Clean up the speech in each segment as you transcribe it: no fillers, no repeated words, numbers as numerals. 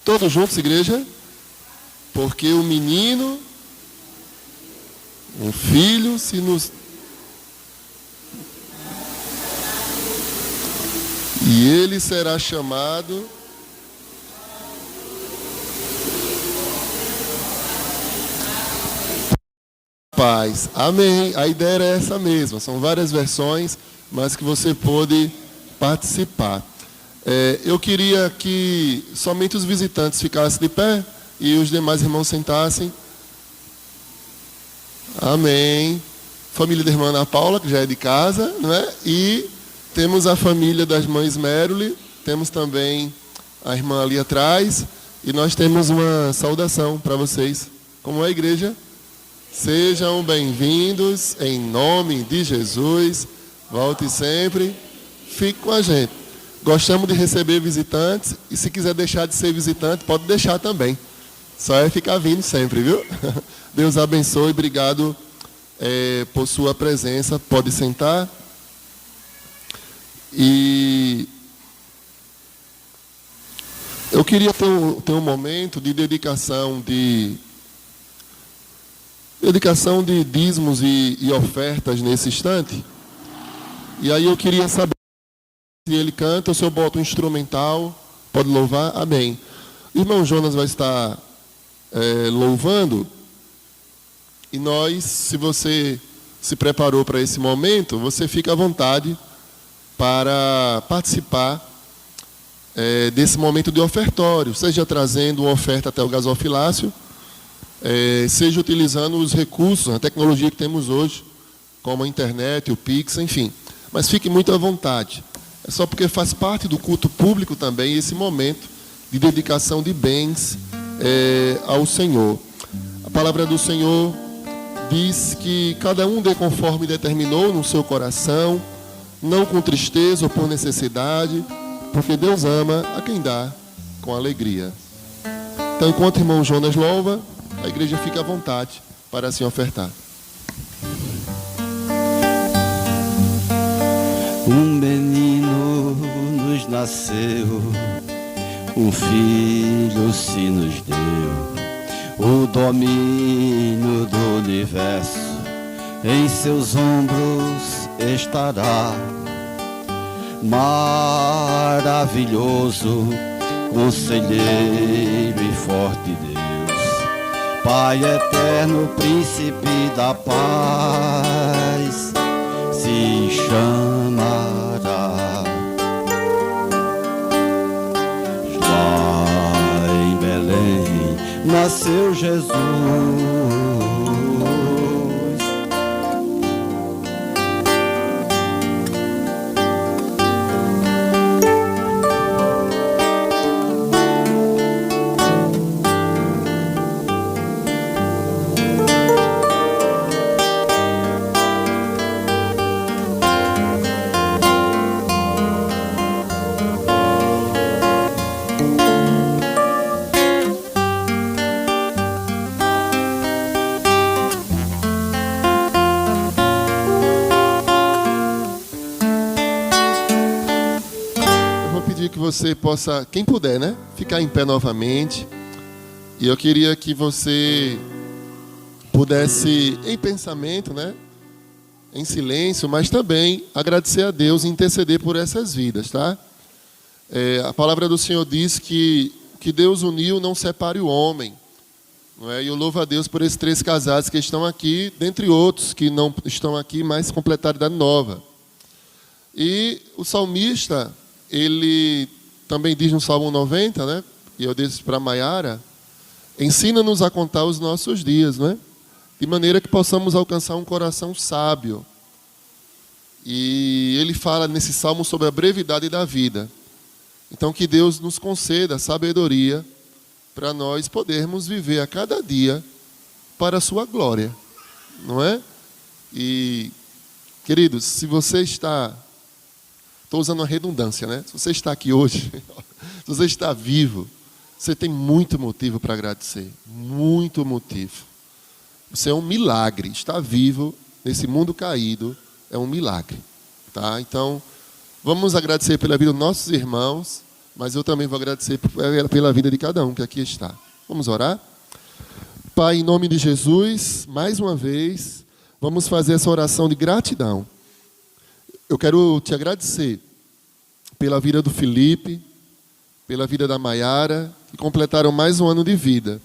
Todos juntos, igreja? Porque o menino, um filho, se nos... E ele será chamado... Paz. Amém. A ideia era essa mesma. São várias versões, mas que você pôde participar. Eu queria que somente os visitantes ficassem de pé e os demais irmãos sentassem. Amém. Família da irmã Ana Paula, que já é de casa, não é? E temos a família das mães Meruli, temos também a irmã ali atrás, e nós temos uma saudação para vocês. Como é a igreja? Sejam bem-vindos, em nome de Jesus. Volte sempre, fique com a gente. Gostamos de receber visitantes, e se quiser deixar de ser visitante, pode deixar também. Só é ficar vindo sempre, viu? Deus abençoe, obrigado por sua presença. Pode sentar. E eu queria ter um momento de dedicação de dízimos e ofertas nesse instante. E aí eu queria saber se ele canta ou se eu boto um instrumental. Pode louvar? Amém. O irmão Jonas vai estar louvando. E nós, se você se preparou para esse momento, você fica à vontade para participar desse momento de ofertório, seja trazendo uma oferta até o gasofilácio, seja utilizando os recursos, a tecnologia que temos hoje, como a internet, o Pix, enfim. Mas fique muito à vontade. É só porque faz parte do culto público também esse momento de dedicação de bens ao Senhor. A palavra do Senhor diz que cada um dê conforme determinou no seu coração, não com tristeza ou por necessidade, porque Deus ama a quem dá com alegria. Então, enquanto o irmão Jonas louva, a igreja fica à vontade para assim ofertar. Um menino nos nasceu, um filho se nos deu, o domínio do universo em seus ombros estará. Maravilhoso, conselheiro e forte Deus, Pai eterno, príncipe da paz, se chamará. Lá em Belém nasceu Jesus. Você possa, quem puder, né, ficar em pé novamente. E eu queria que você pudesse, em pensamento, né, em silêncio, mas também agradecer a Deus e interceder por essas vidas, tá? A palavra do Senhor diz que Deus uniu, não separe o homem, não é? E eu louvo a Deus por esses 3 casados que estão aqui, dentre outros que não estão aqui, mas completaram a idade nova. E o salmista, ele também diz no Salmo 90, né? E eu disse para a Maiara, ensina-nos a contar os nossos dias, né? De maneira que possamos alcançar um coração sábio. E ele fala nesse Salmo sobre a brevidade da vida. Então que Deus nos conceda sabedoria para nós podermos viver a cada dia para a sua glória, não é? E, queridos, se você está... Estou usando uma redundância, né? Se você está aqui hoje, se você está vivo, você tem muito motivo para agradecer. Muito motivo. Você é um milagre. Estar vivo nesse mundo caído é um milagre. Tá? Então, vamos agradecer pela vida dos nossos irmãos mas eu também vou agradecer pela vida de cada um que aqui está. Vamos orar? Pai, em nome de Jesus, mais uma vez, vamos fazer essa oração de gratidão. Eu quero te agradecer pela vida do Felipe, pela vida da Maiara, que completaram mais um ano de vida.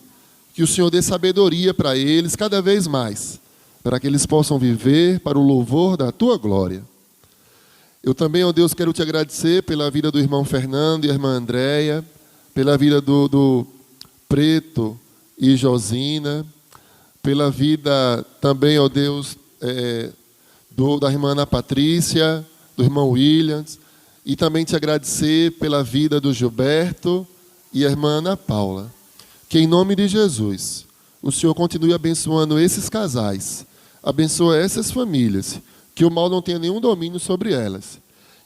Que o Senhor dê sabedoria para eles cada vez mais, para que eles possam viver para o louvor da Tua glória. Eu também, ó Deus, quero te agradecer pela vida do irmão Fernando e a irmã Andréia, pela vida do Preto e Josina, pela vida também, ó Deus, da irmã Ana Patrícia, do irmão Williams, e também te agradecer pela vida do Gilberto e a irmã Ana Paula. Que em nome de Jesus, o Senhor continue abençoando esses casais, abençoa essas famílias, que o mal não tenha nenhum domínio sobre elas,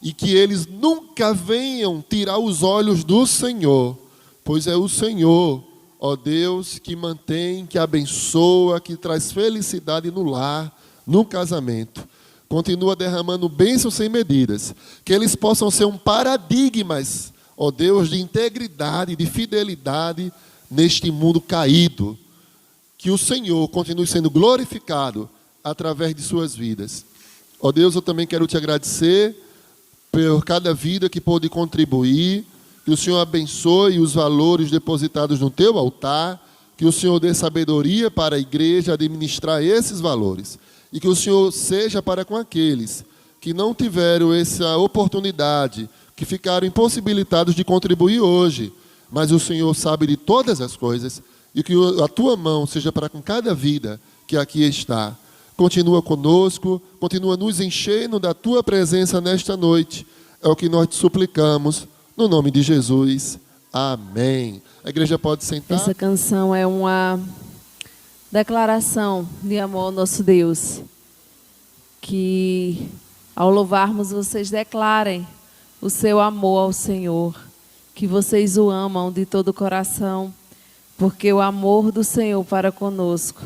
e que eles nunca venham tirar os olhos do Senhor, pois é o Senhor, ó Deus, que mantém, que abençoa, que traz felicidade no lar, no casamento. Continua derramando bênçãos sem medidas, que eles possam ser um paradigma, ó Deus, de integridade, de fidelidade neste mundo caído. Que o Senhor continue sendo glorificado através de suas vidas. Ó Deus, eu também quero te agradecer por cada vida que pôde contribuir, que o Senhor abençoe os valores depositados no teu altar, que o Senhor dê sabedoria para a igreja administrar esses valores, e que o Senhor seja para com aqueles que não tiveram essa oportunidade, que ficaram impossibilitados de contribuir hoje, mas o Senhor sabe de todas as coisas, e que a tua mão seja para com cada vida que aqui está. Continua conosco, continua nos enchendo da tua presença nesta noite. É o que nós te suplicamos, no nome de Jesus. Amém. A igreja pode sentar. Essa canção é uma declaração de amor ao nosso Deus. Que ao louvarmos, vocês declarem o seu amor ao Senhor. Que vocês o amam de todo o coração. Porque o amor do Senhor para conosco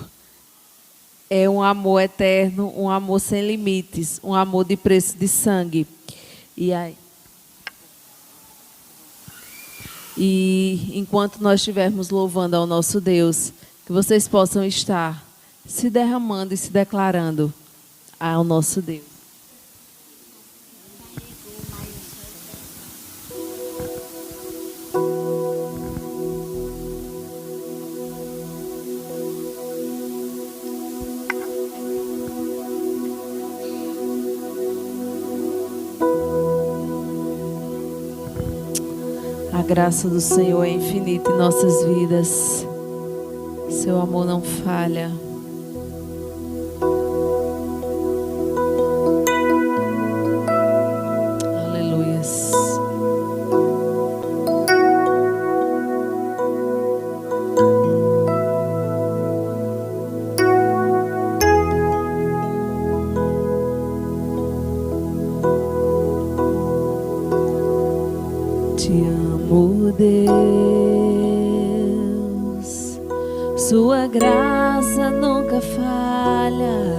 é um amor eterno, um amor sem limites, um amor de preço de sangue. E enquanto nós estivermos louvando ao nosso Deus, que vocês possam estar se derramando e se declarando ao nosso Deus. A graça do Senhor é infinita em nossas vidas. Seu amor não falha. Aleluias. Te amo, Deus, sua graça nunca falha.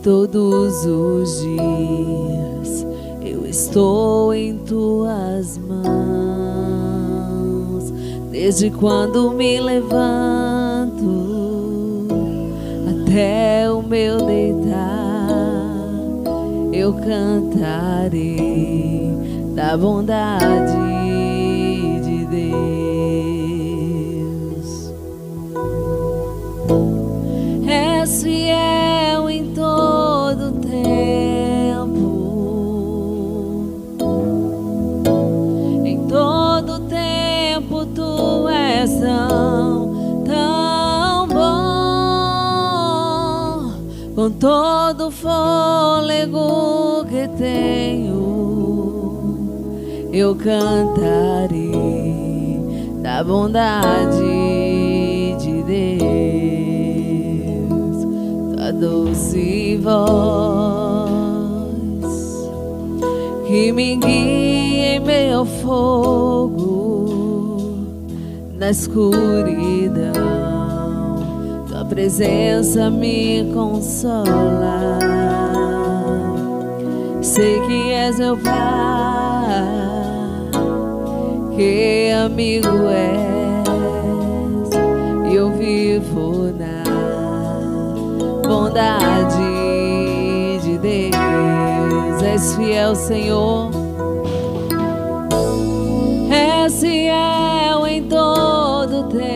Todos os dias eu estou em tuas mãos. Desde quando me levanto até o meu deitar, eu cantarei da bondade de Deus. És fiel em todo tempo, em todo tempo tu és tão bom. Com todo o fôlego que tenho, eu cantarei da bondade de Deus. Tua doce voz que me guia em meio ao fogo, na escuridão, tua presença me consola. Sei que és meu Pai, que amigo és, eu vivo na bondade de Deus. És fiel, Senhor, és fiel em todo tempo.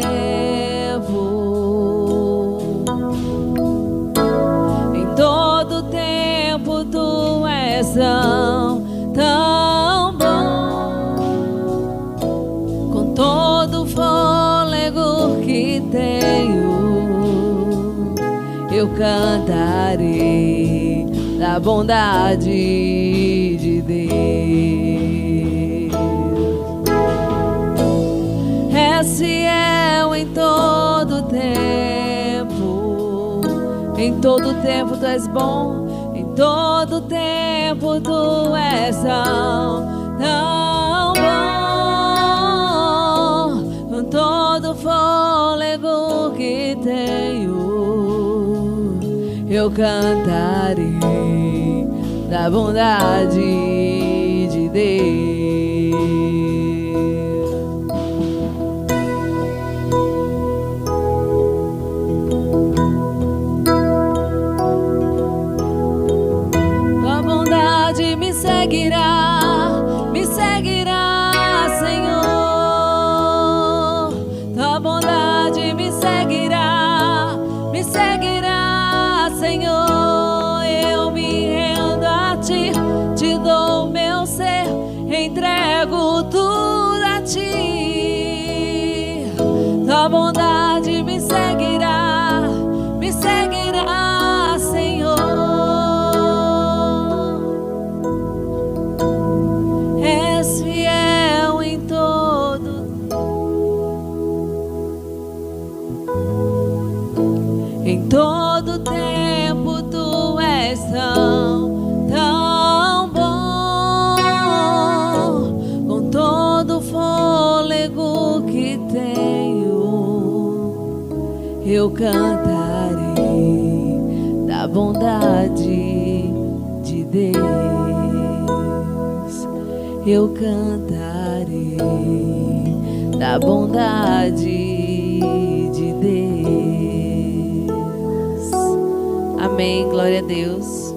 Em todo tempo tu és tão bom. Com todo o fôlego que tenho, eu cantarei da bondade de Deus. És fiel em todo tempo. Em todo tempo tu és bom. Em todo tempo tu és tão bom. Com todo fôlego que tenho, eu cantarei da bondade de Deus. Tua bondade me seguirá, Senhor. Tua bondade me seguirá, Senhor. Eu me rendo a ti, te dou meu ser, entrego tudo a ti. Tua bondade me seguirá, Senhor. És fiel em todo tempo tu és tão bom. Com todo o fôlego que tenho, eu cantarei da bondade de Deus. Eu cantarei da bondade de Deus. Amém, glória a Deus.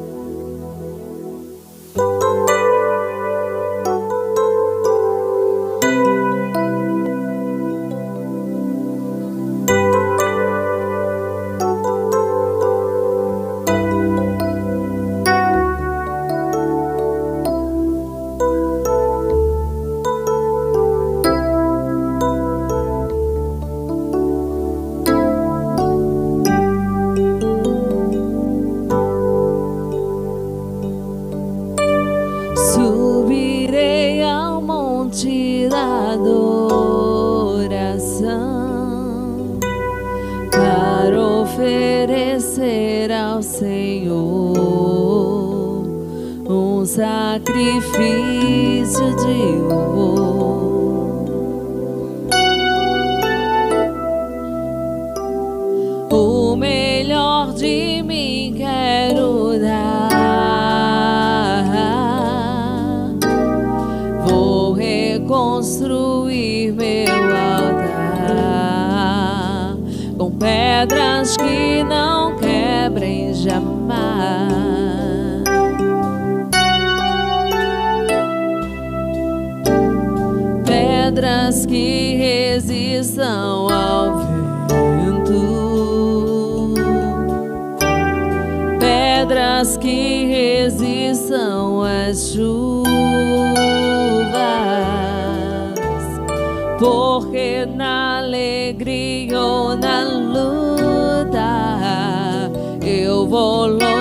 Subirei ao monte da adoração para oferecer ao Senhor um sacrifício de louvor. O melhor de mim quero dar. Vou reconstruir meu altar com pedras que não quebrem jamais. Pedras que resistam ao vento. Pedras que resistam às chuvas. Porque na alegria ou na luta eu vou louvar.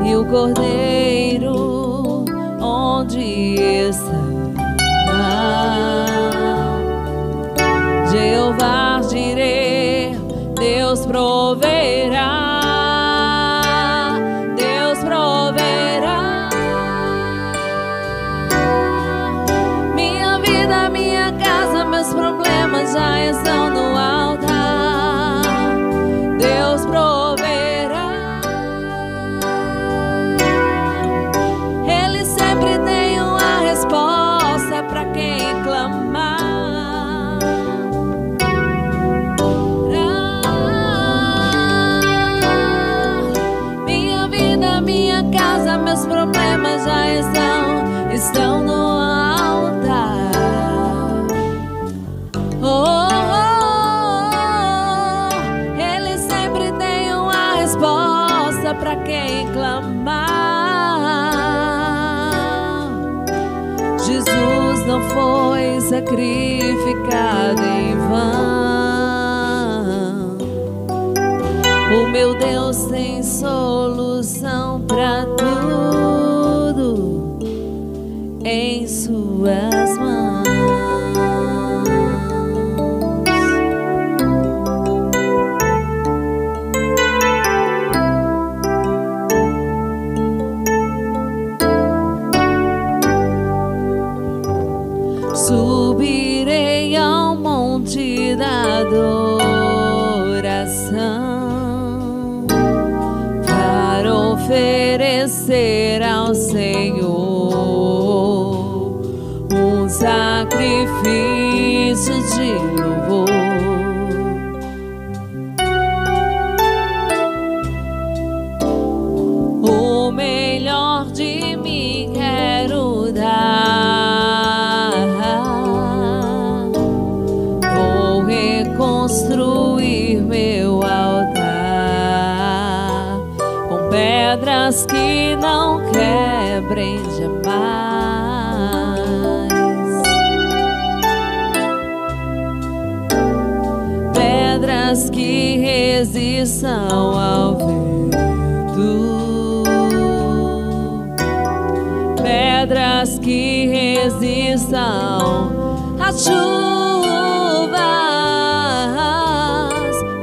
E o Cordeiro onde está? Jeová Jireh, Deus proverá. Meus problemas já estão no altar. Deus proverá. minha casa, meus problemas já estão no altar. Ele sempre tem uma resposta para quem clamar. Jesus não foi sacrificado em vão. O meu Deus tem solução para tudo em suas mãos. Subirei ao monte da adoração para oferecer ao Senhor um sacrifício de louvor. O melhor de mim quero dar. Vou reconstruir meu altar com pedras que não quebrem jamais. Pedras que resistam ao vento, pedras que resistam às chuvas,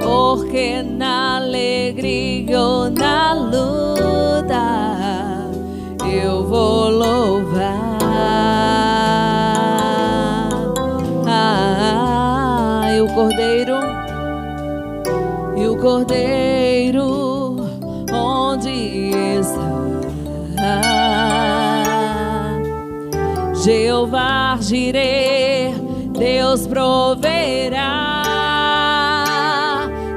porque na alegria ou na luta eu vou louvar. E o Cordeiro onde está? Jeová Jireh, Deus proverá,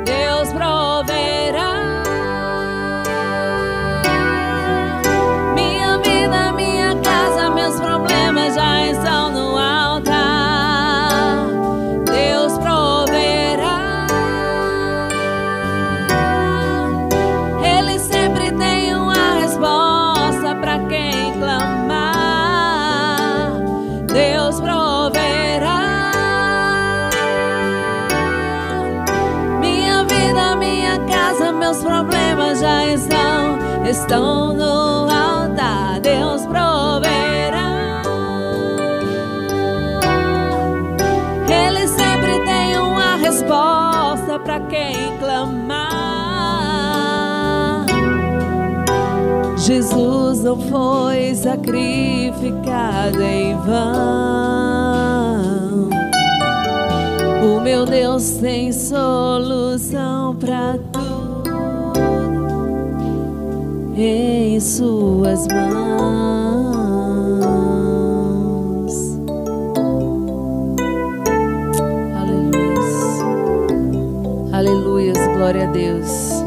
Deus proverá. Minha vida, minha casa, meus problemas já estão no altar. Deus proverá. Ele sempre tem uma resposta para quem clamar. Deus proverá. Minha vida, minha casa, meus problemas já estão no altar. Deus proverá. Ele sempre tem uma resposta para quem clamar. Jesus não foi sacrificado em vão. O meu Deus tem solução para tudo em suas mãos. Aleluias. Aleluias, glória a Deus.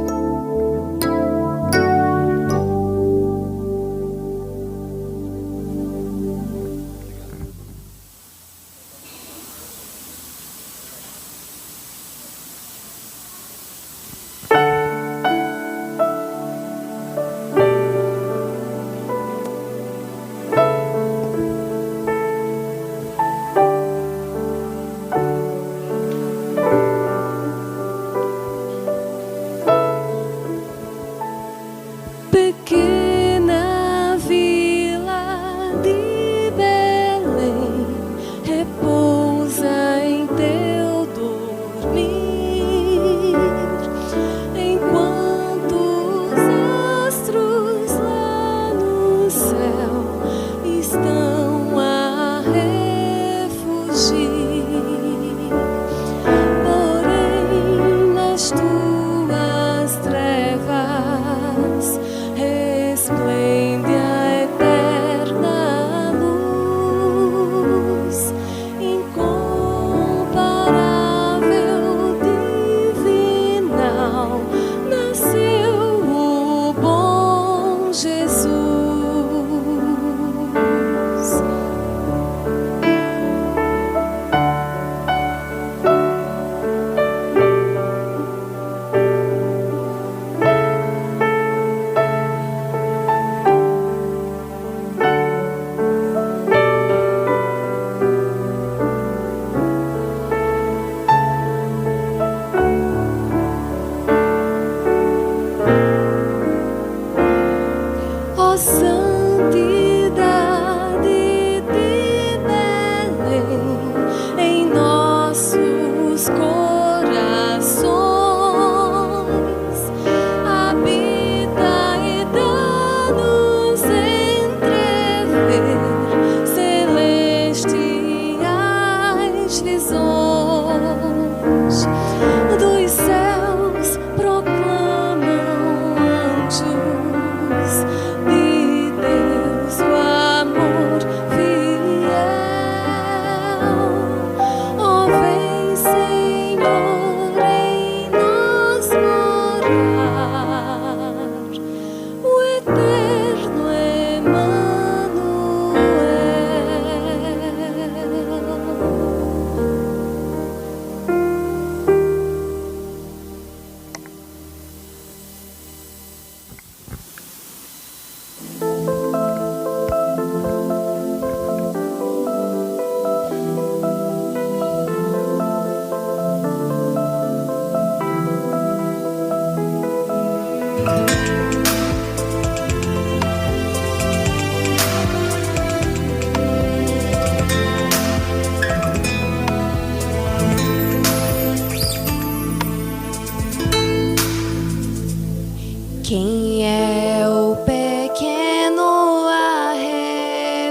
Quem é o pequeno a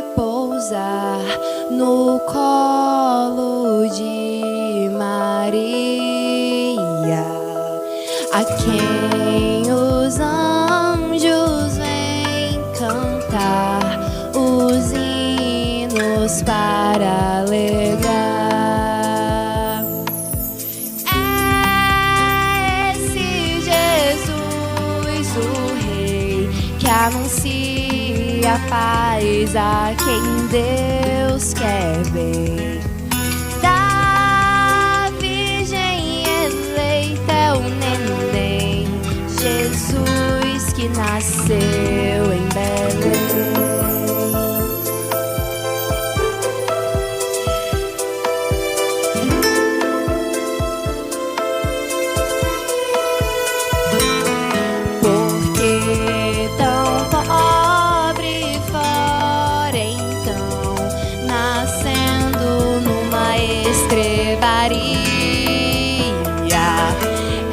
repousar no colo de Maria, a quem os anjos vêm cantar os hinos para alegrar? Anuncia a paz a quem Deus quer bem. Da virgem eleita é o neném, Jesus que nasceu em Belém.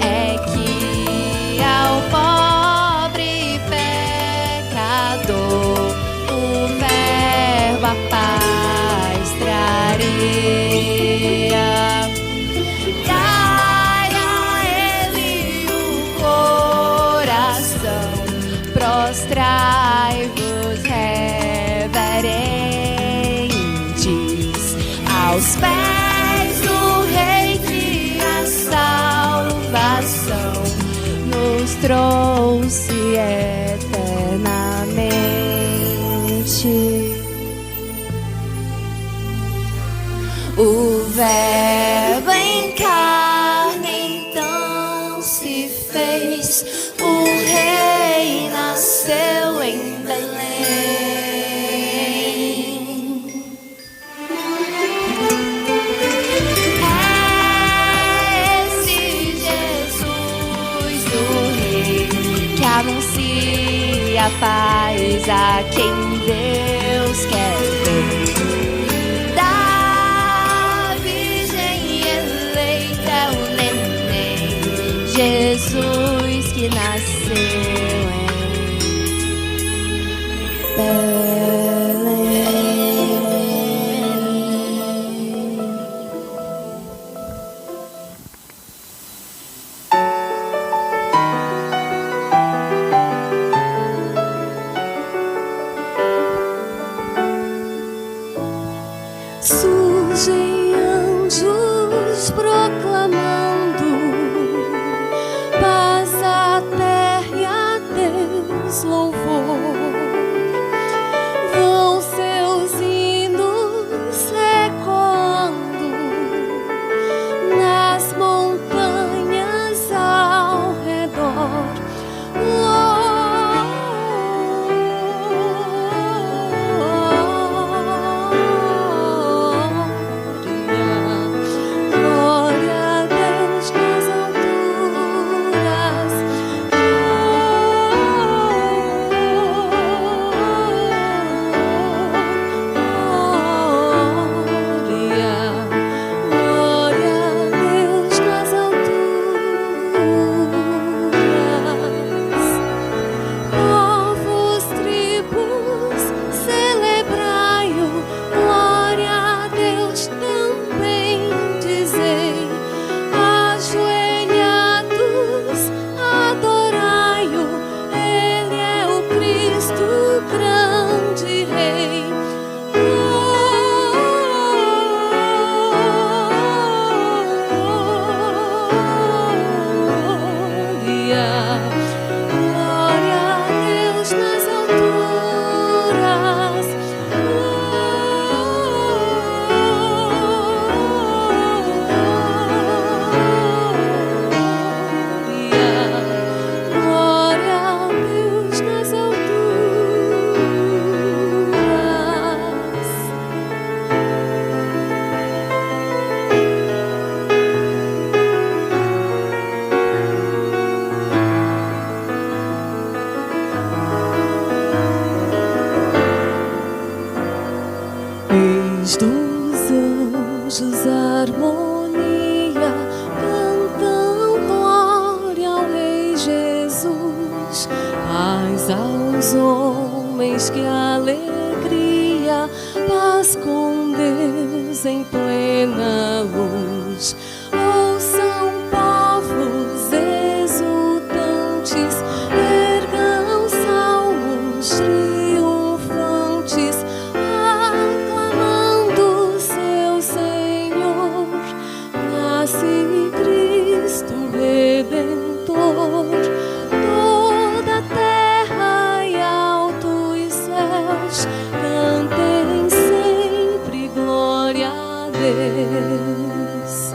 É que ao pobre pecador o Verbo a paz traria. Dai a ele o coração, prostrai-vos reverentes aos pés do Rei que a salvação nos trouxe eternamente. O Verbo em carne então se fez, o Rei nasceu em Belém. Anuncia a paz a quem Deus quer ver. Da virgem eleita é o neném, Jesus que nasceu em Belém. Surgem anjos proclamando paz à terra e a Deus louvor. dos anjos harmonia cantam glória ao Rei Jesus. Paz aos homens, que alegria, paz com Deus em plena luz. Ouçam povos exultantes, ergam salmos triunfantes, aclamando seu Senhor. Nasce Cristo Redentor. Toda a terra e altos céus cantem sempre glória a Deus.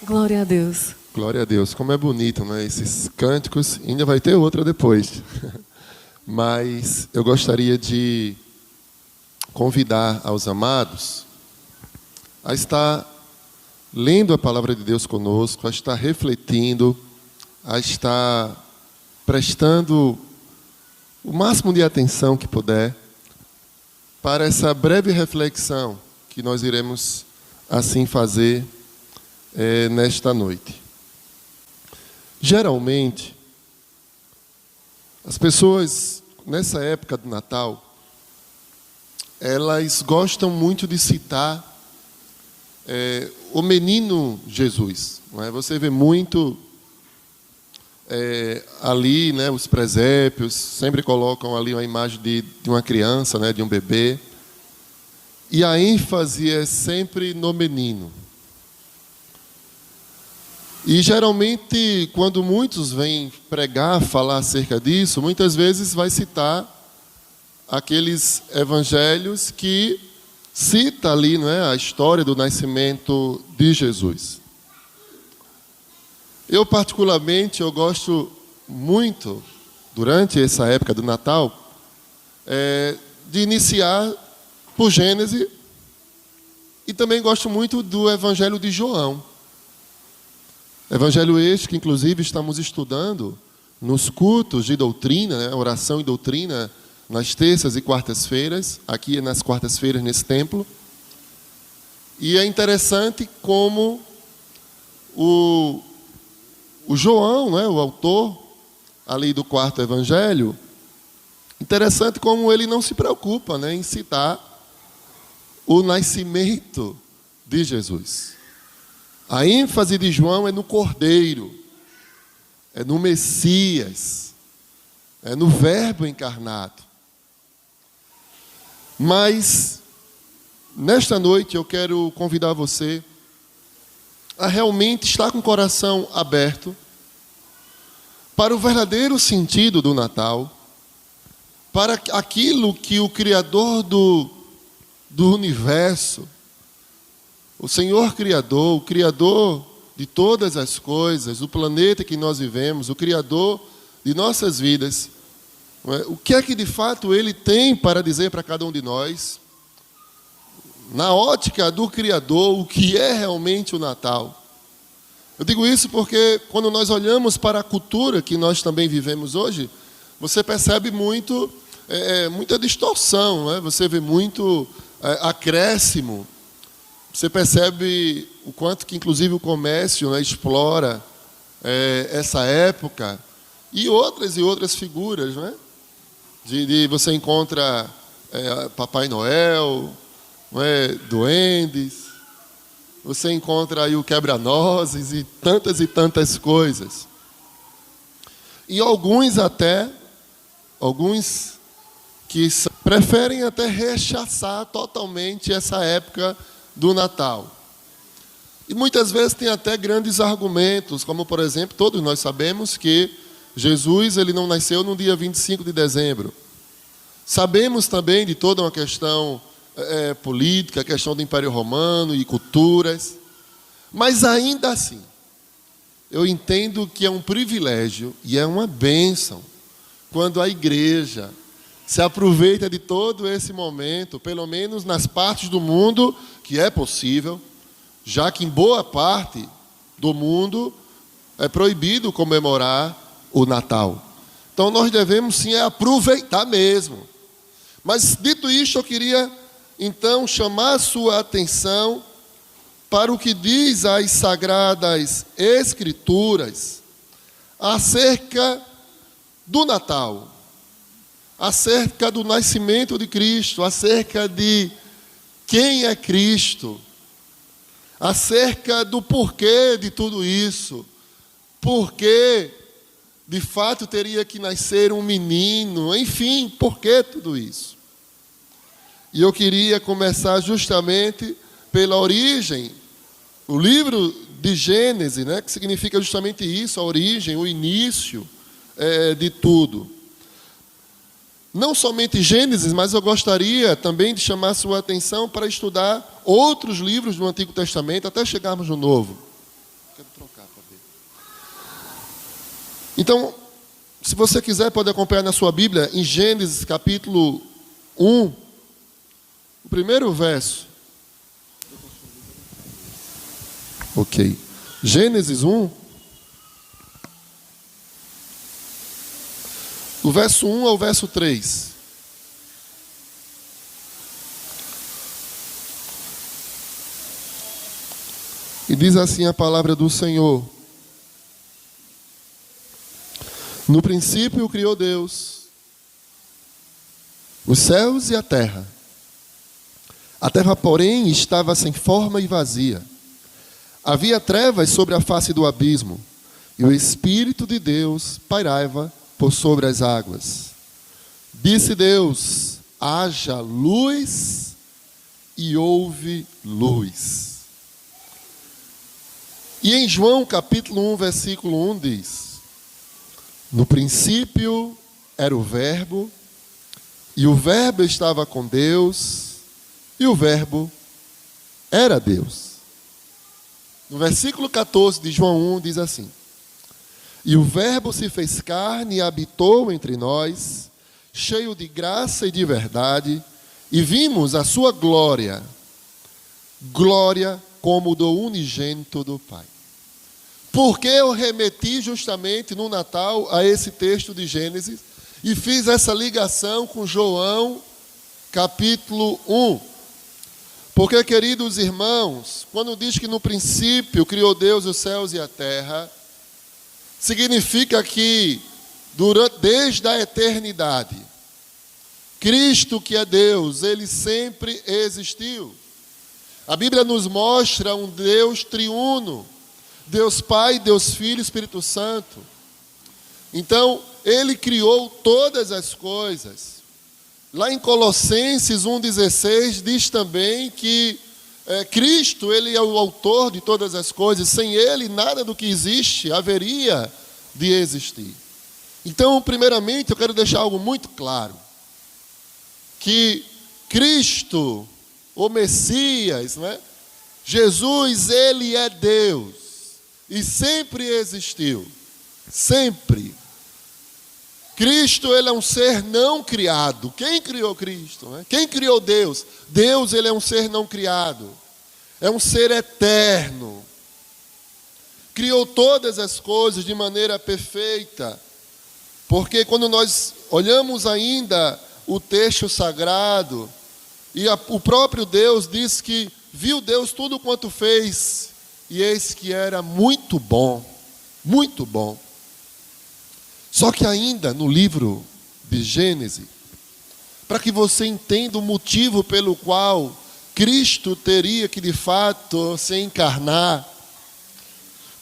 Glória a Deus. Glória a Deus. Como é bonito, né? Esses cânticos. Ainda vai ter outra depois. Mas eu gostaria de convidar aos amados a estar lendo a palavra de Deus conosco, a estar refletindo, a estar prestando o máximo de atenção que puder para essa breve reflexão que nós iremos assim fazer nesta noite. Geralmente, as pessoas, nessa época do Natal, elas gostam muito de citar o menino Jesus. Não é? Você vê muito ali, né, os presépios, sempre colocam ali uma imagem de uma criança, né, de um bebê. E a ênfase é sempre no menino. E geralmente, quando muitos vêm pregar, falar acerca disso, muitas vezes vai citar aqueles evangelhos que cita ali, não é, a história do nascimento de Jesus. Eu particularmente, eu gosto muito, durante essa época do Natal, de iniciar por Gênesis, e também gosto muito do Evangelho de João. Evangelho este que, inclusive, estamos estudando nos cultos de doutrina, né? Oração e doutrina, nas terças e quartas-feiras, aqui nas quartas-feiras nesse templo. E é interessante como o João, né, o autor ali do quarto evangelho, interessante como ele não se preocupa, né, em citar o nascimento de Jesus. A ênfase de João é no Cordeiro, é no Messias, é no Verbo encarnado. Mas, nesta noite, eu quero convidar você a realmente estar com o coração aberto para o verdadeiro sentido do Natal, para aquilo que o Criador do universo, o Senhor Criador, o Criador de todas as coisas, o planeta que nós vivemos, o Criador de nossas vidas, o que é que de fato Ele tem para dizer para cada um de nós, na ótica do Criador, o que é realmente o Natal. Eu digo isso porque quando nós olhamos para a cultura que nós também vivemos hoje, você percebe muita distorção, né? Você vê muito acréscimo. Você percebe o quanto que, inclusive, o comércio, né, explora essa época e outras figuras, né? Você encontra Papai Noel, não é, duendes, você encontra aí o quebra-nozes e tantas coisas. E alguns que preferem até rechaçar totalmente essa época do Natal. E muitas vezes tem até grandes argumentos, como, por exemplo, todos nós sabemos que Jesus ele não nasceu no dia 25 de dezembro. Sabemos também de toda uma questão política, a questão do Império Romano e culturas. Mas ainda assim, eu entendo que é um privilégio e é uma bênção quando a igreja se aproveita de todo esse momento, pelo menos nas partes do mundo que é possível, já que em boa parte do mundo é proibido comemorar o Natal. Então nós devemos sim aproveitar mesmo. Mas dito isto, eu queria então chamar a sua atenção para o que diz as Sagradas Escrituras acerca do Natal, acerca do nascimento de Cristo, acerca de quem é Cristo, acerca do porquê de tudo isso, porque de fato teria que nascer um menino, enfim, por que tudo isso? E eu queria começar justamente pela origem, o livro de Gênesis, né, que significa justamente isso, a origem, o início de tudo. Não somente Gênesis, mas eu gostaria também de chamar a sua atenção para estudar outros livros do Antigo Testamento, até chegarmos no Novo. Quero trocar para ver. Então, se você quiser, pode acompanhar na sua Bíblia, em Gênesis capítulo 1, o primeiro verso. Ok. Gênesis 1. Do verso 1 ao verso 3. E diz assim a palavra do Senhor: no princípio criou Deus os céus e a terra. A terra, porém, estava sem forma e vazia. Havia trevas sobre a face do abismo, e o Espírito de Deus pairava por sobre as águas. Disse Deus: haja luz, e houve luz. E em João capítulo 1, versículo 1 diz: no princípio era o Verbo, e o Verbo estava com Deus, e o Verbo era Deus. No versículo 14 de João 1 diz assim: e o Verbo se fez carne e habitou entre nós, cheio de graça e de verdade, e vimos a sua glória, glória como do unigênito do Pai. Por que eu remeti justamente no Natal a esse texto de Gênesis e fiz essa ligação com João capítulo 1? Porque, queridos irmãos, quando diz que no princípio criou Deus os céus e a terra, significa que desde a eternidade, Cristo, que é Deus, ele sempre existiu. A Bíblia nos mostra um Deus triuno, Deus Pai, Deus Filho e Espírito Santo. Então, ele criou todas as coisas. Lá em Colossenses 1,16 diz também que Cristo, ele é o autor de todas as coisas. Sem ele, nada do que existe haveria de existir. Então, primeiramente, eu quero deixar algo muito claro. Que Cristo, o Messias, né? Jesus, ele é Deus. E sempre existiu. Sempre. Cristo, ele é um ser não criado. Quem criou Cristo? Né? Quem criou Deus? Deus, ele é um ser não criado. É um ser eterno. Criou todas as coisas de maneira perfeita. Porque quando nós olhamos ainda o texto sagrado, e o próprio Deus diz que viu Deus tudo quanto fez, e eis que era muito bom. Muito bom. Só que ainda no livro de Gênesis, para que você entenda o motivo pelo qual Cristo teria que de fato se encarnar,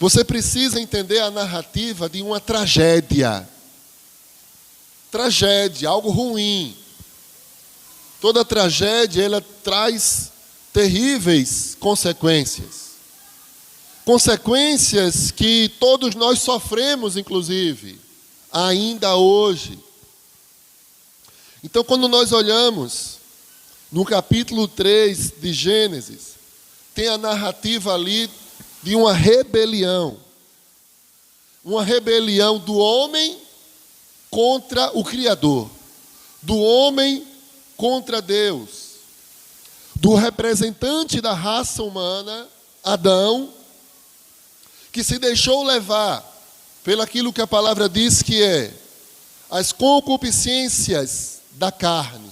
você precisa entender a narrativa de uma tragédia. Tragédia, algo ruim. Toda tragédia, ela traz terríveis consequências. Consequências que todos nós sofremos, inclusive. ainda hoje. Então, quando nós olhamos no capítulo 3 de Gênesis, tem a narrativa ali de uma rebelião. Uma rebelião do homem contra o Criador. Do homem contra Deus. Do representante da raça humana, Adão, que se deixou levar pelaquilo que a palavra diz que é as concupiscências da carne,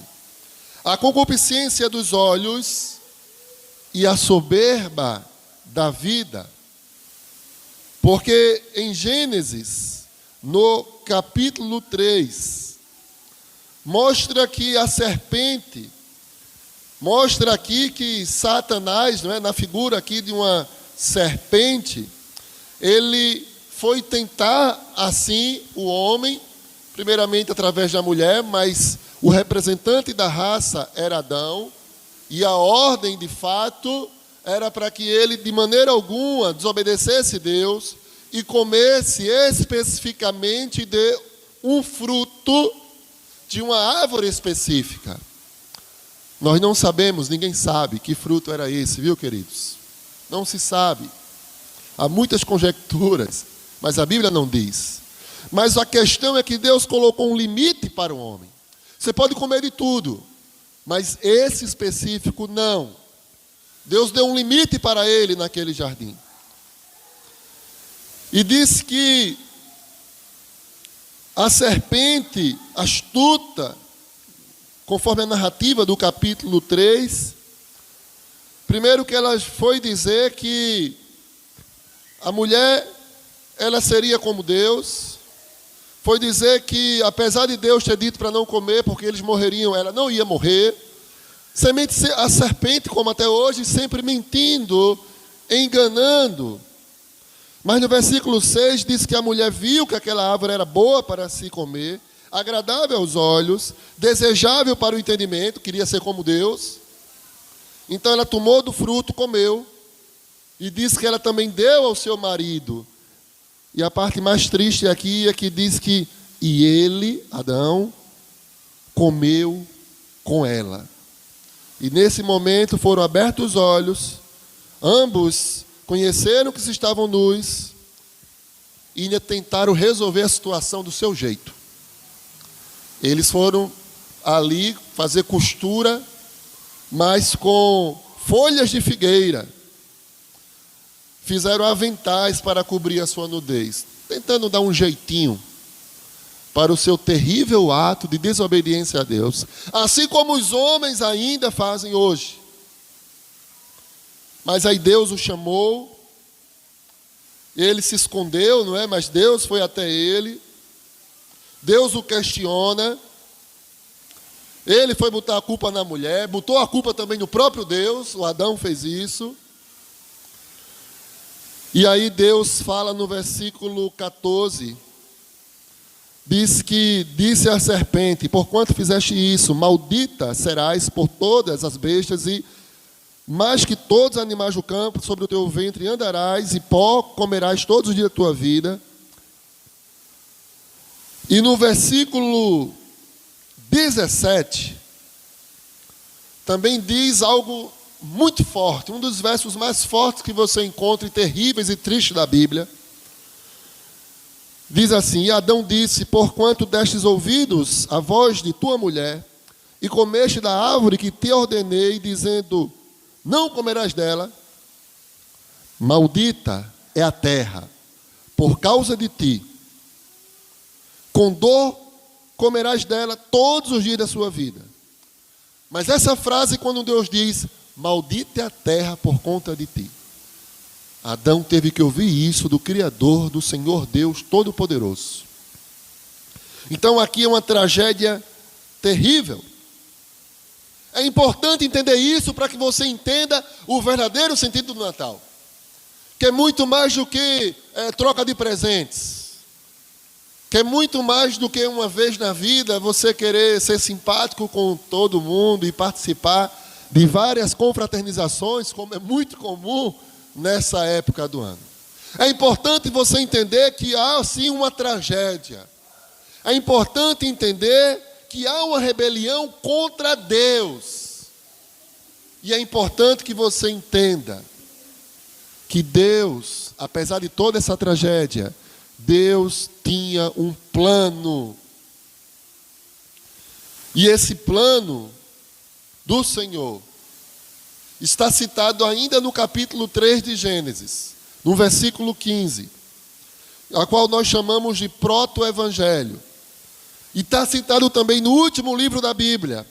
a concupiscência dos olhos e a soberba da vida. Porque em Gênesis, no capítulo 3, mostra que a serpente, mostra aqui que Satanás, não é, na figura aqui de uma serpente, ele foi tentar assim o homem, primeiramente através da mulher, mas o representante da raça era Adão, e a ordem, de fato, era para que ele, de maneira alguma, desobedecesse Deus e comesse especificamente de um fruto de uma árvore específica. Nós não sabemos, ninguém sabe que fruto era esse, viu, queridos? Não se sabe. Há muitas conjecturas, mas a Bíblia não diz. Mas a questão é que Deus colocou um limite para o homem. Você pode comer de tudo, mas esse específico não. Deus deu um limite para ele naquele jardim. E diz que a serpente astuta, conforme a narrativa do capítulo 3, primeiro que ela foi dizer que a mulher, ela seria como Deus. Foi dizer que, apesar de Deus ter dito para não comer, porque eles morreriam, ela não ia morrer. A serpente, como até hoje, sempre mentindo, enganando. Mas no versículo 6 diz que a mulher viu que aquela árvore era boa para se comer, agradável aos olhos, desejável para o entendimento, queria ser como Deus. Então ela tomou do fruto, comeu, e diz que ela também deu ao seu marido. E a parte mais triste aqui é que diz que, e ele, Adão, comeu com ela. E nesse momento foram abertos os olhos, ambos conheceram que se estavam nus e ainda tentaram resolver a situação do seu jeito. Eles foram ali fazer costura, mas com folhas de figueira. Fizeram aventais para cobrir a sua nudez, tentando dar um jeitinho para o seu terrível ato de desobediência a Deus, assim como os homens ainda fazem hoje. Mas aí Deus o chamou, ele se escondeu, não é? Mas Deus foi até ele, Deus o questiona, ele foi botar a culpa na mulher, botou a culpa também no próprio Deus, o Adão fez isso. E aí Deus fala no versículo 14, diz que, disse a serpente, porquanto fizeste isso, maldita serás por todas as bestas, e mais que todos os animais do campo, sobre o teu ventre andarás, e pó comerás todos os dias da tua vida. E no versículo 17, também diz algo muito forte, um dos versos mais fortes que você encontra, e terríveis e tristes da Bíblia. Diz assim: e Adão disse, porquanto destes ouvidos à voz de tua mulher, e comeste da árvore que te ordenei, dizendo, não comerás dela, maldita é a terra, por causa de ti. Com dor comerás dela todos os dias da sua vida. Mas essa frase, quando Deus diz, maldita é a terra por conta de ti, Adão teve que ouvir isso do Criador, do Senhor Deus Todo-Poderoso. Então aqui é uma tragédia terrível. É importante entender isso para que você entenda o verdadeiro sentido do Natal, que é muito mais do que troca de presentes, que é muito mais do que uma vez na vida você querer ser simpático com todo mundo e participar de várias confraternizações, como é muito comum nessa época do ano. É importante você entender que há sim uma tragédia É importante entender que há uma rebelião contra Deus. E é importante que você entenda que Deus, apesar de toda essa tragédia, Deus tinha um plano. E esse plano do Senhor está citado ainda no capítulo 3 de Gênesis, no versículo 15, a qual nós chamamos de proto-evangelho. E está citado também no último livro da Bíblia.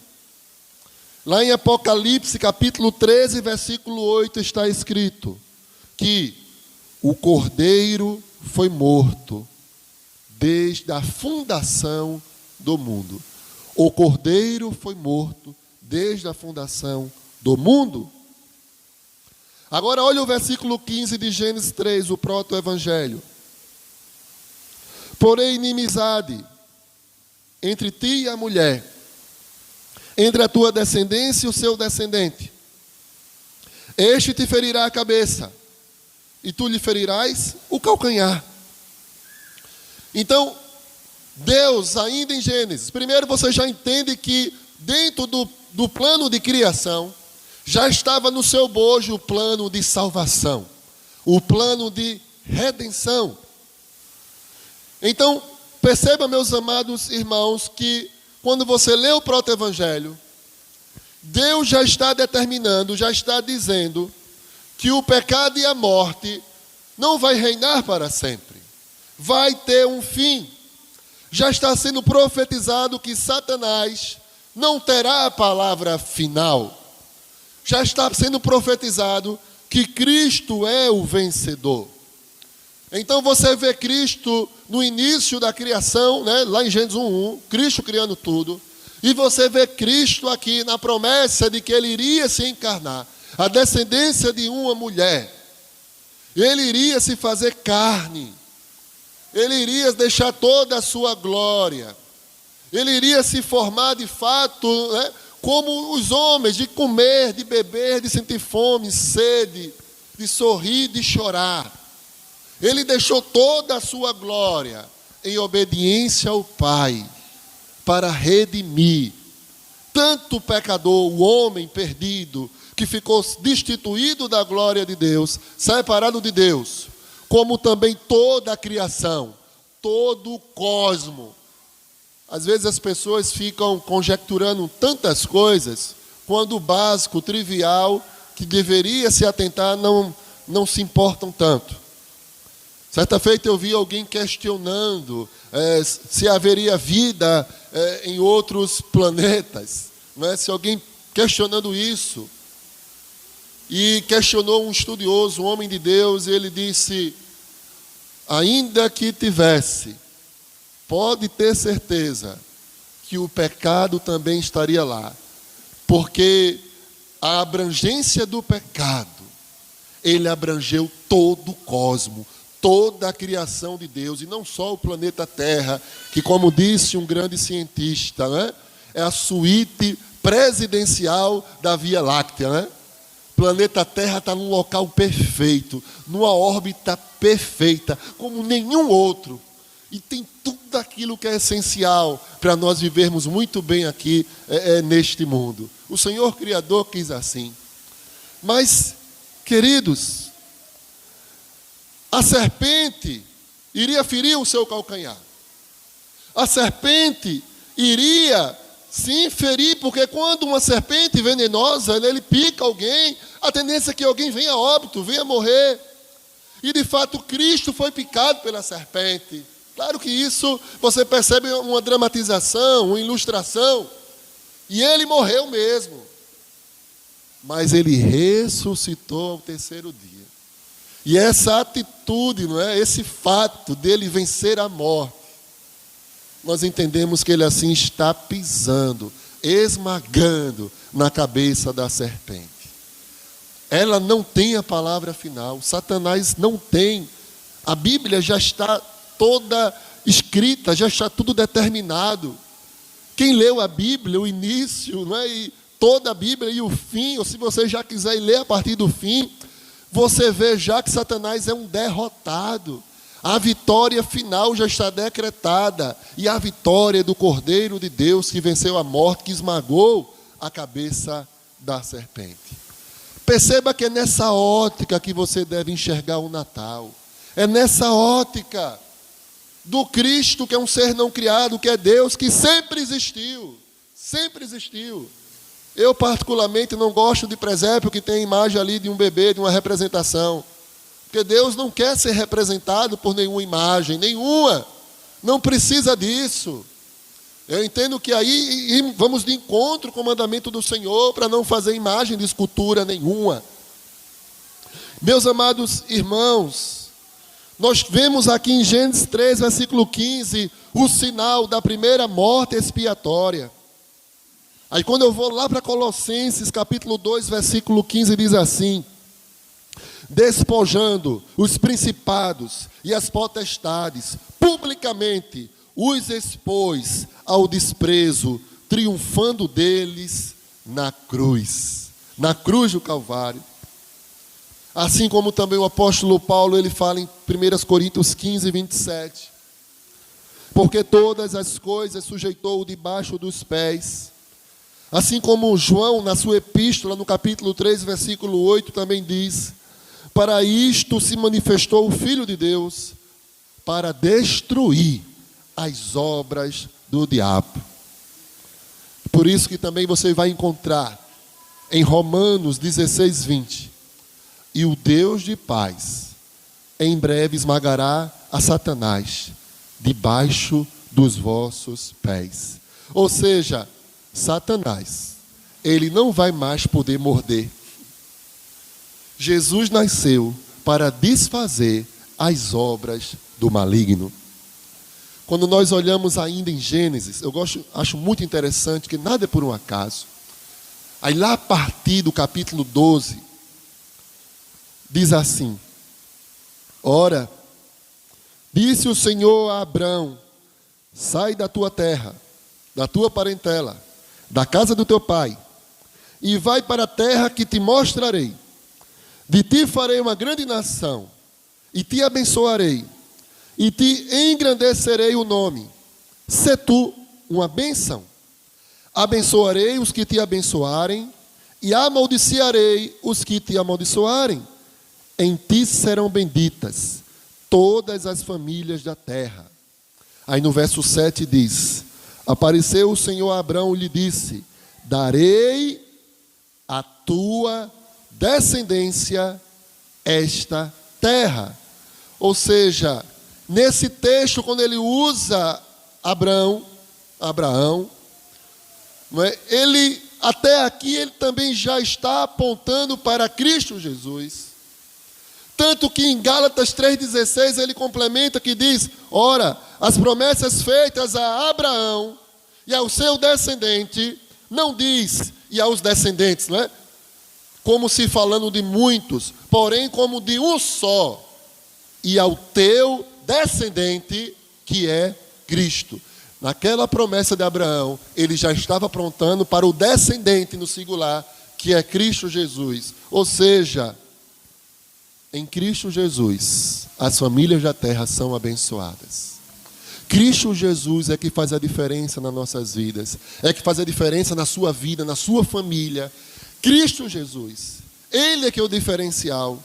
Lá em Apocalipse, capítulo 13, versículo 8, está escrito que o Cordeiro foi morto desde a fundação do mundo. O Cordeiro foi morto desde a fundação do mundo. Agora olha o versículo 15 de Gênesis 3, o proto-evangelho. Porém, inimizade entre ti e a mulher, entre a tua descendência e o seu descendente. Este te ferirá a cabeça, e tu lhe ferirás o calcanhar. Então, Deus, ainda em Gênesis, primeiro você já entende que dentro do plano de criação, já estava no seu bojo o plano de salvação, o plano de redenção. Então, perceba, meus amados irmãos, que quando você lê o proto-evangelho, Deus já está determinando, já está dizendo que o pecado e a morte não vai reinar para sempre. Vai ter um fim. Já está sendo profetizado que Satanás não terá a palavra final. Já está sendo profetizado que Cristo é o vencedor. Então você vê Cristo no início da criação, né, lá em Gênesis 1:1, Cristo criando tudo. E você vê Cristo aqui na promessa de que Ele iria se encarnar, a descendência de uma mulher. Ele iria se fazer carne. Ele iria deixar toda a sua glória. Ele iria se formar de fato, né, como os homens, de comer, de beber, de sentir fome, sede, de sorrir, de chorar. Ele deixou toda a sua glória em obediência ao Pai, para redimir tanto o pecador, o homem perdido, que ficou destituído da glória de Deus, separado de Deus, como também toda a criação, todo o cosmo. Às vezes as pessoas ficam conjecturando tantas coisas, quando o básico, o trivial, que deveria se atentar, não se importam tanto. Certa feita eu vi alguém questionando se haveria vida em outros planetas. Não é? Se alguém questionando isso. E questionou um estudioso, um homem de Deus, e ele disse: ainda que tivesse, pode ter certeza que o pecado também estaria lá. Porque a abrangência do pecado, ele abrangeu todo o cosmo, toda a criação de Deus, e não só o planeta Terra, que, como disse um grande cientista, né, é a suíte presidencial da Via Láctea. Né? O planeta Terra está num local perfeito, numa órbita perfeita, como nenhum outro. E tem tudo aquilo que é essencial para nós vivermos muito bem aqui neste mundo. O Senhor Criador quis assim. Mas, queridos, a serpente iria ferir o seu calcanhar. A serpente iria se ferir, porque quando uma serpente venenosa, ele pica alguém, a tendência é que alguém venha a óbito, venha a morrer. E de fato Cristo foi picado pela serpente. Claro que isso você percebe uma dramatização, uma ilustração. E ele morreu mesmo. Mas ele ressuscitou ao terceiro dia. E essa atitude, não é? Esse fato dele vencer a morte, nós entendemos que ele assim está pisando, esmagando na cabeça da serpente. Ela não tem a palavra final, Satanás não tem. A Bíblia já está toda escrita, já está tudo determinado. Quem leu a Bíblia, o início, não é? E toda a Bíblia e o fim, ou se você já quiser ler a partir do fim, você vê já que Satanás é um derrotado. A vitória final já está decretada. E a vitória do Cordeiro de Deus que venceu a morte, que esmagou a cabeça da serpente. Perceba que é nessa ótica que você deve enxergar o Natal. É nessa ótica do Cristo, que é um ser não criado, que é Deus, que sempre existiu. Sempre existiu. Eu, particularmente, não gosto de presépio que tem a imagem ali de um bebê, de uma representação. Porque Deus não quer ser representado por nenhuma imagem, nenhuma. Não precisa disso. Eu entendo que aí vamos de encontro com o mandamento do Senhor para não fazer imagem de escultura nenhuma. Meus amados irmãos, nós vemos aqui em Gênesis 3, versículo 15, o sinal da primeira morte expiatória. Aí quando eu vou lá para Colossenses, capítulo 2, versículo 15, diz assim: despojando os principados e as potestades, publicamente os expôs ao desprezo, triunfando deles na cruz do Calvário. Assim como também o apóstolo Paulo, ele fala em 1 Coríntios 15, 27. Porque todas as coisas sujeitou debaixo dos pés. Assim como João, na sua epístola, no capítulo 3, versículo 8, também diz: para isto se manifestou o Filho de Deus, para destruir as obras do diabo. Por isso que também você vai encontrar em Romanos 16, 20. E o Deus de paz em breve esmagará a Satanás debaixo dos vossos pés. Ou seja, Satanás, ele não vai mais poder morder. Jesus nasceu para desfazer as obras do maligno. Quando nós olhamos ainda em Gênesis, acho muito interessante que nada é por um acaso. Aí lá a partir do capítulo 12, diz assim: ora, disse o Senhor a Abrão: sai da tua terra, da tua parentela, da casa do teu pai, e vai para a terra que te mostrarei. De ti farei uma grande nação, e te abençoarei, e te engrandecerei o nome. Sê tu uma bênção. Abençoarei os que te abençoarem, e amaldiçoarei os que te amaldiçoarem. Em ti serão benditas todas as famílias da terra. Aí no verso 7 diz: apareceu o Senhor a Abrão e lhe disse: darei à tua descendência esta terra. Ou seja, nesse texto, quando ele usa Abraão, não é? Ele, até aqui, ele também já está apontando para Cristo Jesus. Tanto que em Gálatas 3,16 ele complementa que diz: ora, as promessas feitas a Abraão e ao seu descendente, não diz e aos descendentes, não é? Como se falando de muitos, porém como de um só, e ao teu descendente, que é Cristo. Naquela promessa de Abraão, ele já estava apontando para o descendente no singular, que é Cristo Jesus. Ou seja, em Cristo Jesus, as famílias da terra são abençoadas. Cristo Jesus é que faz a diferença nas nossas vidas, é que faz a diferença na sua vida, na sua família. Cristo Jesus, Ele é que é o diferencial.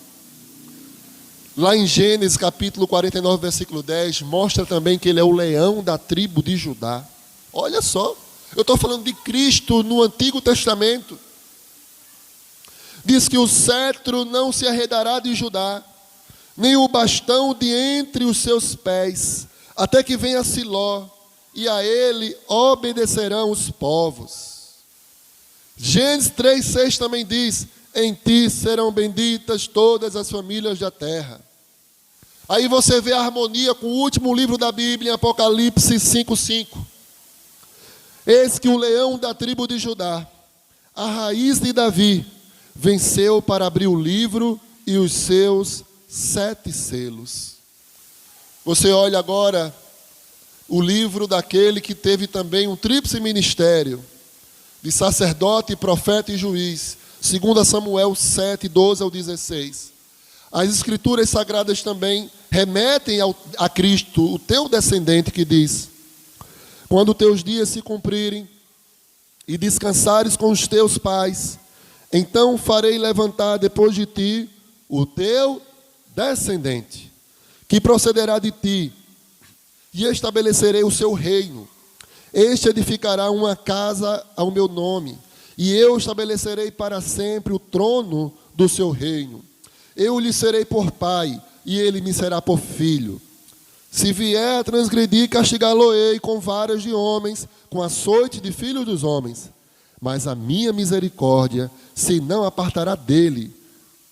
Lá em Gênesis capítulo 49, versículo 10, mostra também que Ele é o leão da tribo de Judá. Olha só, eu estou falando de Cristo no Antigo Testamento. Diz que o cetro não se arredará de Judá, nem o bastão de entre os seus pés, até que venha Siló, e a ele obedecerão os povos. Gênesis 3,6 também diz: em ti serão benditas todas as famílias da terra. Aí você vê a harmonia com o último livro da Bíblia, em Apocalipse 5,5. Eis que o leão da tribo de Judá, a raiz de Davi, venceu para abrir o livro e os seus 7 selos. Você olha agora o livro daquele que teve também um tríplice ministério, de sacerdote, profeta e juiz, 2 Samuel 7, 12 ao 16. As escrituras sagradas também remetem a Cristo, o teu descendente, que diz: quando teus dias se cumprirem e descansares com os teus pais, então farei levantar depois de ti o teu descendente, que procederá de ti, e estabelecerei o seu reino. Este edificará uma casa ao meu nome, e eu estabelecerei para sempre o trono do seu reino. Eu lhe serei por pai, e ele me será por filho. Se vier a transgredir, castigá-lo-ei com varas de homens, com açoite de filhos dos homens. Mas a minha misericórdia se não apartará dele,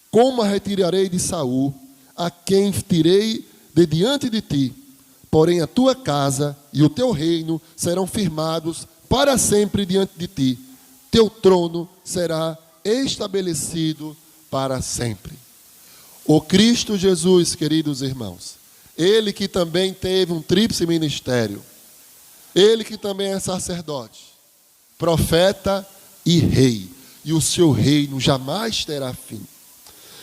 como a retirarei de Saul, a quem tirei de diante de ti. Porém a tua casa e o teu reino serão firmados para sempre diante de ti. Teu trono será estabelecido para sempre. O Cristo Jesus, queridos irmãos, ele que também teve um tríplice ministério, ele que também é sacerdote, profeta e rei, e o seu reino jamais terá fim.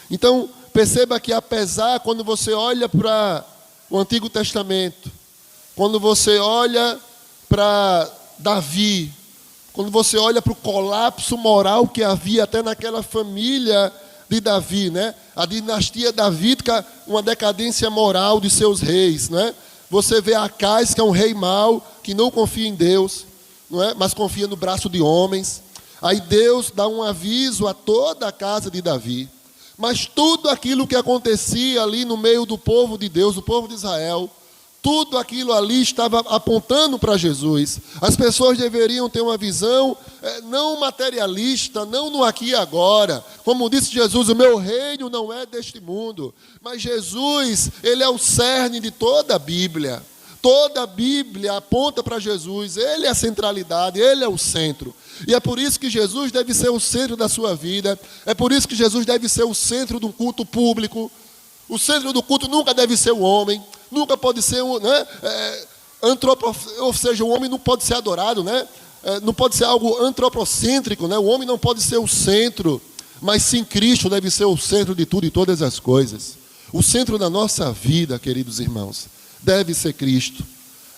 Então, perceba que apesar, quando você olha para o Antigo Testamento, quando você olha para Davi, quando você olha para o colapso moral que havia até naquela família de Davi, né? A dinastia davídica, uma decadência moral de seus reis, né? Você vê Acais, que é um rei mau, que não confia em Deus, não é? Mas confia no braço de homens. Aí Deus dá um aviso a toda a casa de Davi. Mas tudo aquilo que acontecia ali no meio do povo de Deus, do povo de Israel, tudo aquilo ali estava apontando para Jesus. As pessoas deveriam ter uma visão não materialista, não no aqui e agora. Como disse Jesus, o meu reino não é deste mundo. Mas Jesus, ele é o cerne de toda a Bíblia. Toda a Bíblia aponta para Jesus. Ele é a centralidade, ele é o centro. E é por isso que Jesus deve ser o centro da sua vida. É por isso que Jesus deve ser o centro do culto público. O centro do culto nunca deve ser o homem. Nunca pode ser ou seja, o homem não pode ser adorado, né? Não pode ser algo antropocêntrico, né? O homem não pode ser o centro, mas sim Cristo deve ser o centro de tudo e todas as coisas. O centro da nossa vida, queridos irmãos, deve ser Cristo.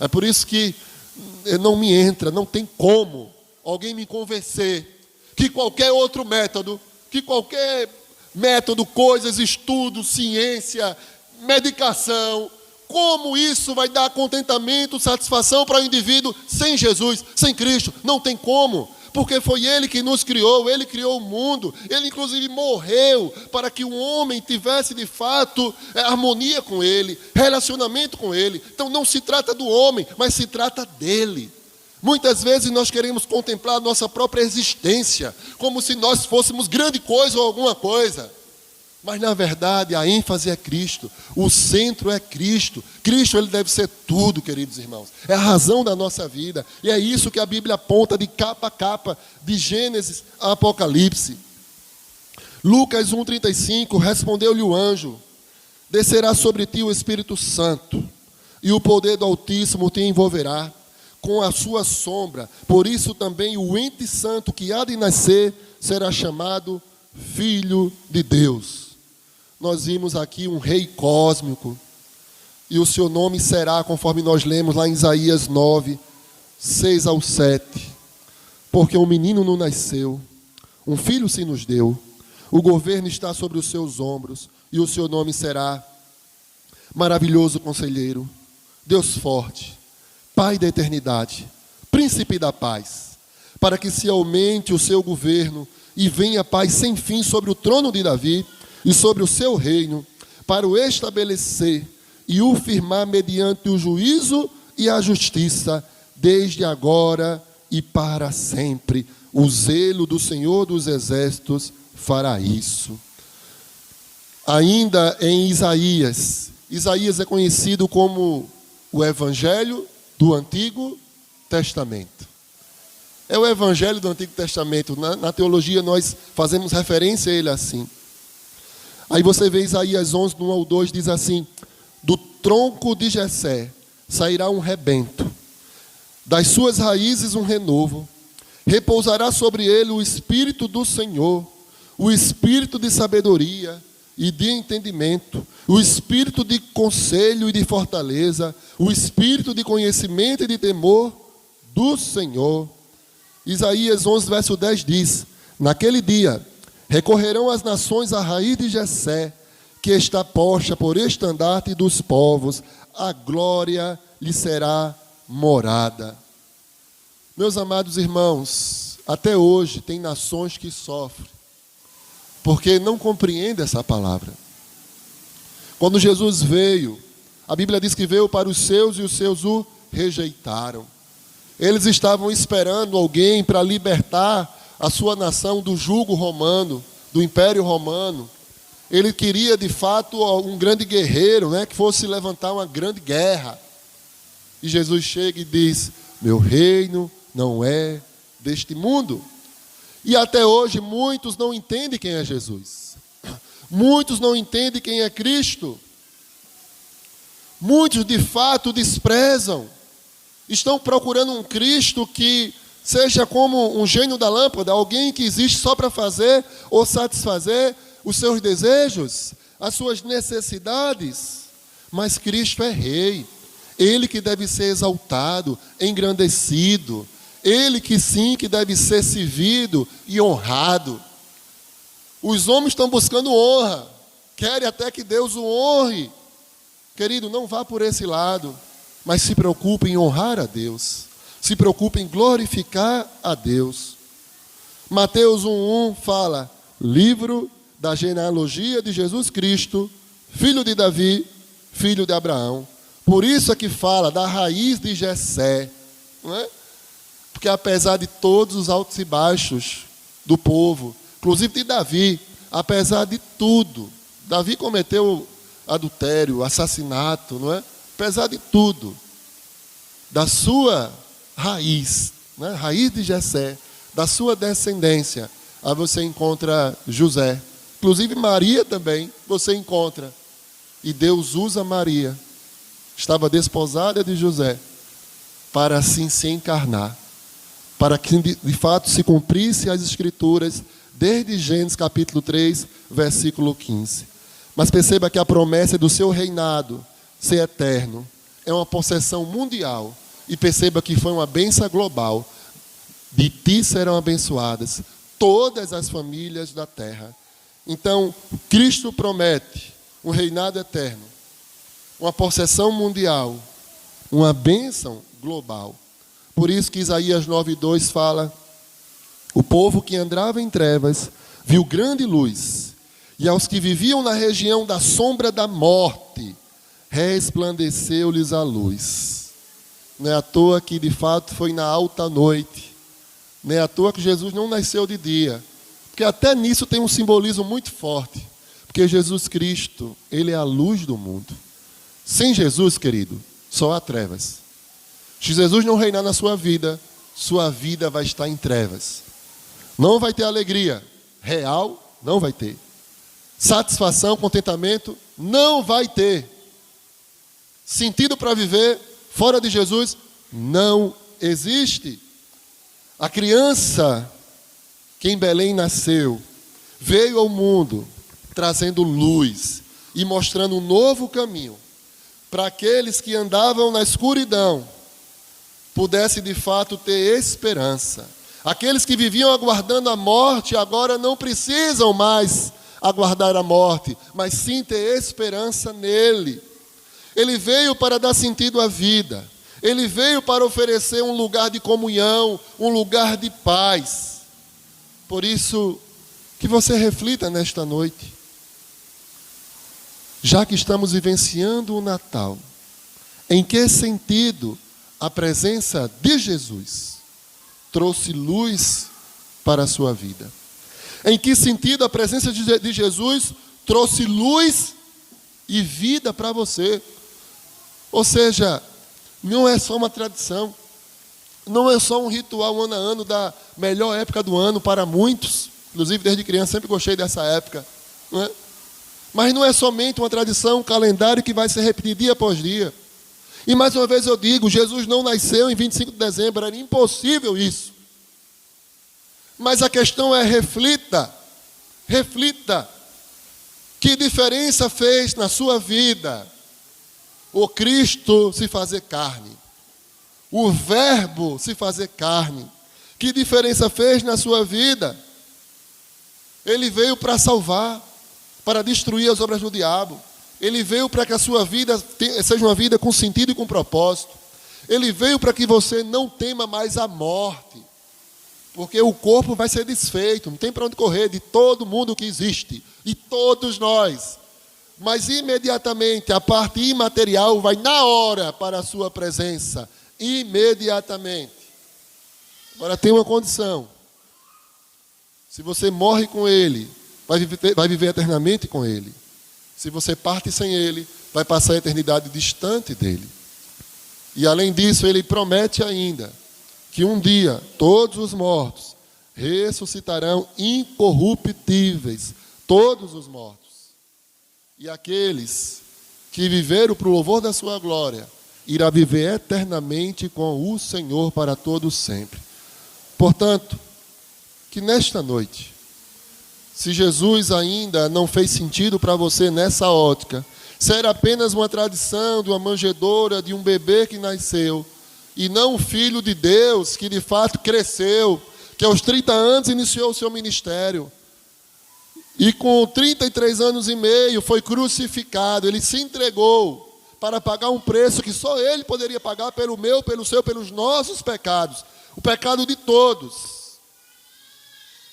É por isso que não tem como alguém me convencer que qualquer outro método, coisas, estudo, ciência, medicação, como isso vai dar contentamento, satisfação para o indivíduo sem Jesus, sem Cristo? Não tem como, porque foi Ele que nos criou, Ele criou o mundo, Ele inclusive morreu para que o homem tivesse de fato harmonia com Ele, relacionamento com Ele. Então não se trata do homem, mas se trata dEle. Muitas vezes nós queremos contemplar a nossa própria existência, como se nós fôssemos grande coisa ou alguma coisa. Mas na verdade a ênfase é Cristo, o centro é Cristo. Cristo, ele deve ser tudo, queridos irmãos. É a razão da nossa vida. E é isso que a Bíblia aponta de capa a capa, de Gênesis a Apocalipse. Lucas 1,35, respondeu-lhe o anjo: descerá sobre ti o Espírito Santo, e o poder do Altíssimo te envolverá com a sua sombra. Por isso também o ente santo que há de nascer será chamado Filho de Deus. Nós vimos aqui um rei cósmico, e o seu nome será, conforme nós lemos lá em Isaías 9, 6 ao 7. Porque um menino nos nasceu, um filho se nos deu, o governo está sobre os seus ombros, e o seu nome será Maravilhoso Conselheiro, Deus Forte, Pai da Eternidade, Príncipe da Paz, para que se aumente o seu governo e venha paz sem fim sobre o trono de Davi e sobre o seu reino, para o estabelecer e o firmar mediante o juízo e a justiça, desde agora e para sempre. O zelo do Senhor dos Exércitos fará isso. Ainda em Isaías é conhecido como o Evangelho do Antigo Testamento. É o Evangelho do Antigo Testamento. Na teologia nós fazemos referência a ele assim. Aí você vê Isaías 11, do 1 ao 2, diz assim: do tronco de Jessé sairá um rebento, das suas raízes um renovo, repousará sobre ele o Espírito do Senhor, o Espírito de sabedoria, e de entendimento, o espírito de conselho e de fortaleza, o espírito de conhecimento e de temor do Senhor. Isaías 11, verso 10 diz: naquele dia recorrerão as nações à raiz de Jessé, que está posta por estandarte dos povos, a glória lhe será morada. Meus amados irmãos, até hoje tem nações que sofrem, porque não compreendem essa palavra. Quando Jesus veio, a Bíblia diz que veio para os seus e os seus o rejeitaram. Eles estavam esperando alguém para libertar a sua nação do jugo romano, do Império Romano. Ele queria, de fato, um grande guerreiro, que fosse levantar uma grande guerra. E Jesus chega e diz: meu reino não é deste mundo. E até hoje muitos não entendem quem é Jesus. Muitos não entendem quem é Cristo. Muitos, de fato, desprezam. Estão procurando um Cristo que seja como um gênio da lâmpada, alguém que existe só para fazer ou satisfazer os seus desejos, as suas necessidades. Mas Cristo é rei. Ele que deve ser exaltado, engrandecido. Ele que sim, que deve ser servido e honrado. Os homens estão buscando honra. Querem até que Deus o honre. Querido, não vá por esse lado. Mas se preocupe em honrar a Deus. Se preocupe em glorificar a Deus. Mateus 1:1 fala: livro da genealogia de Jesus Cristo, filho de Davi, filho de Abraão. Por isso é que fala da raiz de Jessé, não é? Porque apesar de todos os altos e baixos do povo, inclusive de Davi, apesar de tudo, Davi cometeu adultério, assassinato, não é? Apesar de tudo, da sua raiz, né? Raiz de Jessé, da sua descendência, aí você encontra José. Inclusive Maria também você encontra. E Deus usa Maria, estava desposada de José, para assim se encarnar, para que de fato se cumprisse as Escrituras, desde Gênesis capítulo 3, versículo 15. Mas perceba que a promessa do seu reinado ser eterno é uma possessão mundial. E perceba que foi uma bênção global. De ti serão abençoadas todas as famílias da terra. Então, Cristo promete um reinado eterno, uma possessão mundial, uma bênção global. Por isso que Isaías 9:2 fala: o povo que andava em trevas viu grande luz, e aos que viviam na região da sombra da morte resplandeceu-lhes a luz. Não é à toa que de fato foi na alta noite. Não é à toa que Jesus não nasceu de dia. Porque até nisso tem um simbolismo muito forte. Porque Jesus Cristo, Ele é a luz do mundo. Sem Jesus, querido, só há trevas. Se Jesus não reinar na sua vida vai estar em trevas. Não vai ter alegria real, não vai ter. Satisfação, contentamento, não vai ter. Sentido para viver fora de Jesus não existe. A criança que em Belém nasceu, veio ao mundo trazendo luz e mostrando um novo caminho para aqueles que andavam na escuridão, pudesse de fato ter esperança. Aqueles que viviam aguardando a morte, agora não precisam mais aguardar a morte, mas sim ter esperança nele. Ele veio para dar sentido à vida. Ele veio para oferecer um lugar de comunhão, um lugar de paz. Por isso, que você reflita nesta noite. Já que estamos vivenciando o Natal, em que sentido a presença de Jesus trouxe luz para a sua vida? Em que sentido a presença de Jesus trouxe luz e vida para você? Ou seja, não é só uma tradição, não é só um ritual ano a ano da melhor época do ano para muitos, inclusive desde criança sempre gostei dessa época, não é? Mas não é somente uma tradição, um calendário que vai se repetir dia após dia. E mais uma vez eu digo, Jesus não nasceu em 25 de dezembro, era impossível isso. Mas a questão é reflita. Que diferença fez na sua vida o Cristo se fazer carne? O Verbo se fazer carne. Que diferença fez na sua vida? Ele veio para salvar, para destruir as obras do diabo. Ele veio para que a sua vida seja uma vida com sentido e com propósito. Ele veio para que você não tema mais a morte. Porque o corpo vai ser desfeito, não tem para onde correr de todo mundo que existe, de todos nós. Mas imediatamente a parte imaterial vai na hora para a sua presença. Imediatamente. Agora tem uma condição. Se você morre com Ele, vai viver eternamente com Ele. Se você parte sem Ele, vai passar a eternidade distante dEle. E além disso, Ele promete ainda que um dia todos os mortos ressuscitarão incorruptíveis. Todos os mortos. E aqueles que viveram para o louvor da sua glória, irá viver eternamente com o Senhor para todo sempre. Portanto, que nesta noite, se Jesus ainda não fez sentido para você nessa ótica, se era apenas uma tradição de uma manjedoura, de um bebê que nasceu, e não um filho de Deus que de fato cresceu, que aos 30 anos iniciou o seu ministério, e com 33 anos e meio foi crucificado, ele se entregou para pagar um preço que só ele poderia pagar pelo meu, pelo seu, pelos nossos pecados, o pecado de todos.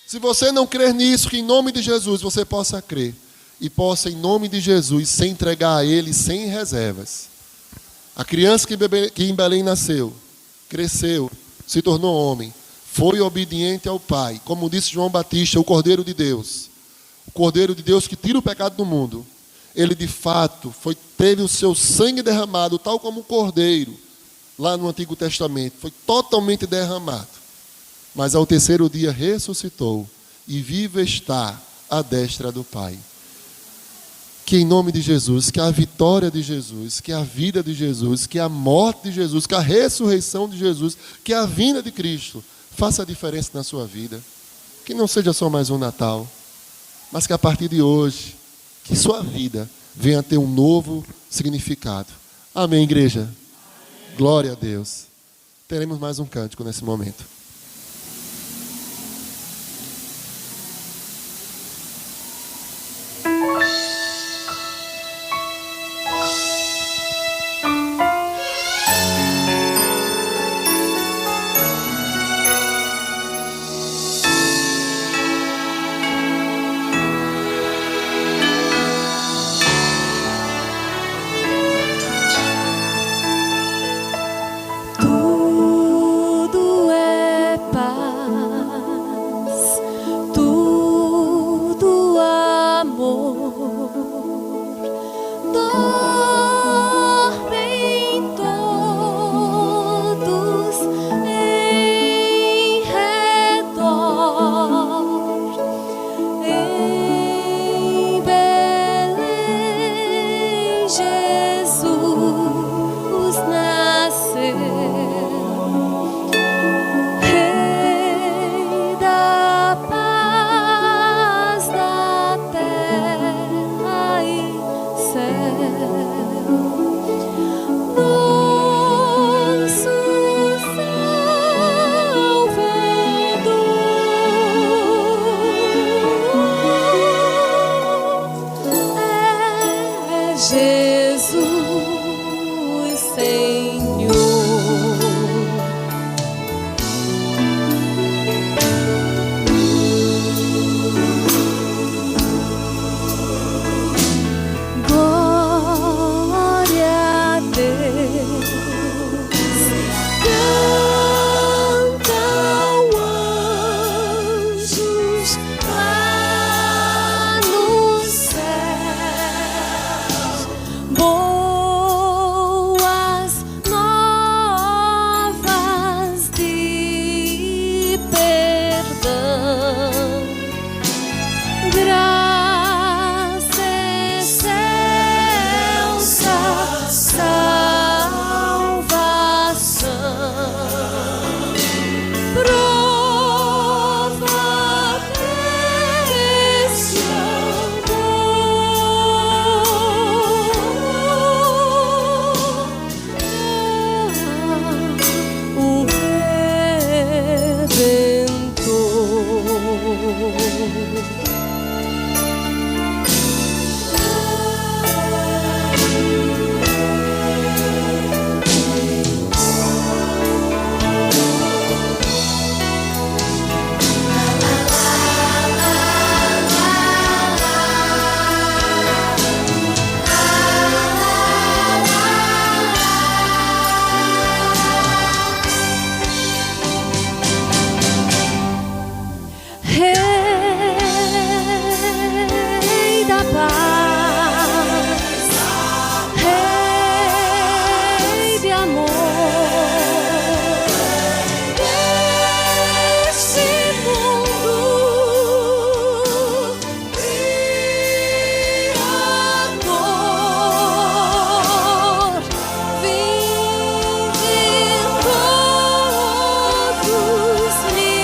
Se você não crer nisso, que em nome de Jesus você possa crer, e possa em nome de Jesus se entregar a Ele sem reservas. A criança que em Belém nasceu, cresceu, se tornou homem, foi obediente ao Pai, como disse João Batista, o Cordeiro de Deus. O Cordeiro de Deus que tira o pecado do mundo. Ele de fato teve o seu sangue derramado, tal como o Cordeiro, lá no Antigo Testamento. Foi totalmente derramado. Mas ao terceiro dia ressuscitou e vivo está à destra do Pai. Que em nome de Jesus, que a vitória de Jesus, que a vida de Jesus, que a morte de Jesus, que a ressurreição de Jesus, que a vinda de Cristo faça a diferença na sua vida. Que não seja só mais um Natal, mas que a partir de hoje, que sua vida venha a ter um novo significado. Amém, igreja? Amém. Glória a Deus. Teremos mais um cântico nesse momento. Tudo é amor. Este mundo Criador, vinde todos lhe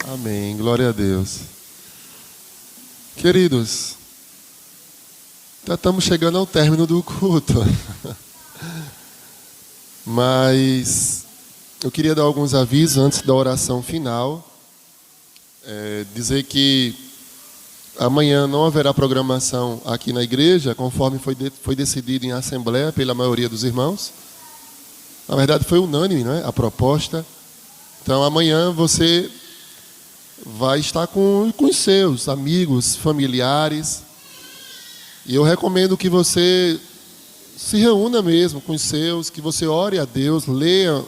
Amém. Glória a Deus. Queridos, já estamos chegando ao término do culto. Mas eu queria dar alguns avisos antes da oração final. Dizer que amanhã não haverá programação aqui na igreja, conforme foi decidido em assembleia pela maioria dos irmãos. Na verdade, foi unânime, né, a proposta. Então, amanhã você vai estar com os seus amigos, familiares. E eu recomendo que você se reúna mesmo com os seus, que você ore a Deus, leia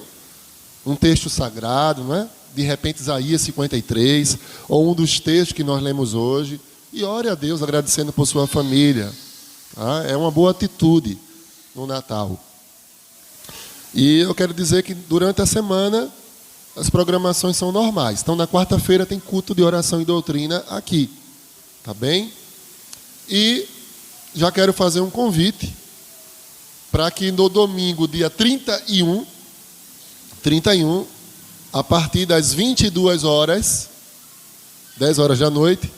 um texto sagrado, né? De repente Isaías 53, ou um dos textos que nós lemos hoje, e ore a Deus agradecendo por sua família. Tá? É uma boa atitude no Natal. E eu quero dizer que durante a semana as programações são normais. Então, na quarta-feira tem culto de oração e doutrina aqui. Tá bem? E já quero fazer um convite para que no domingo, dia 31, a partir das 22 horas, 10 horas da noite,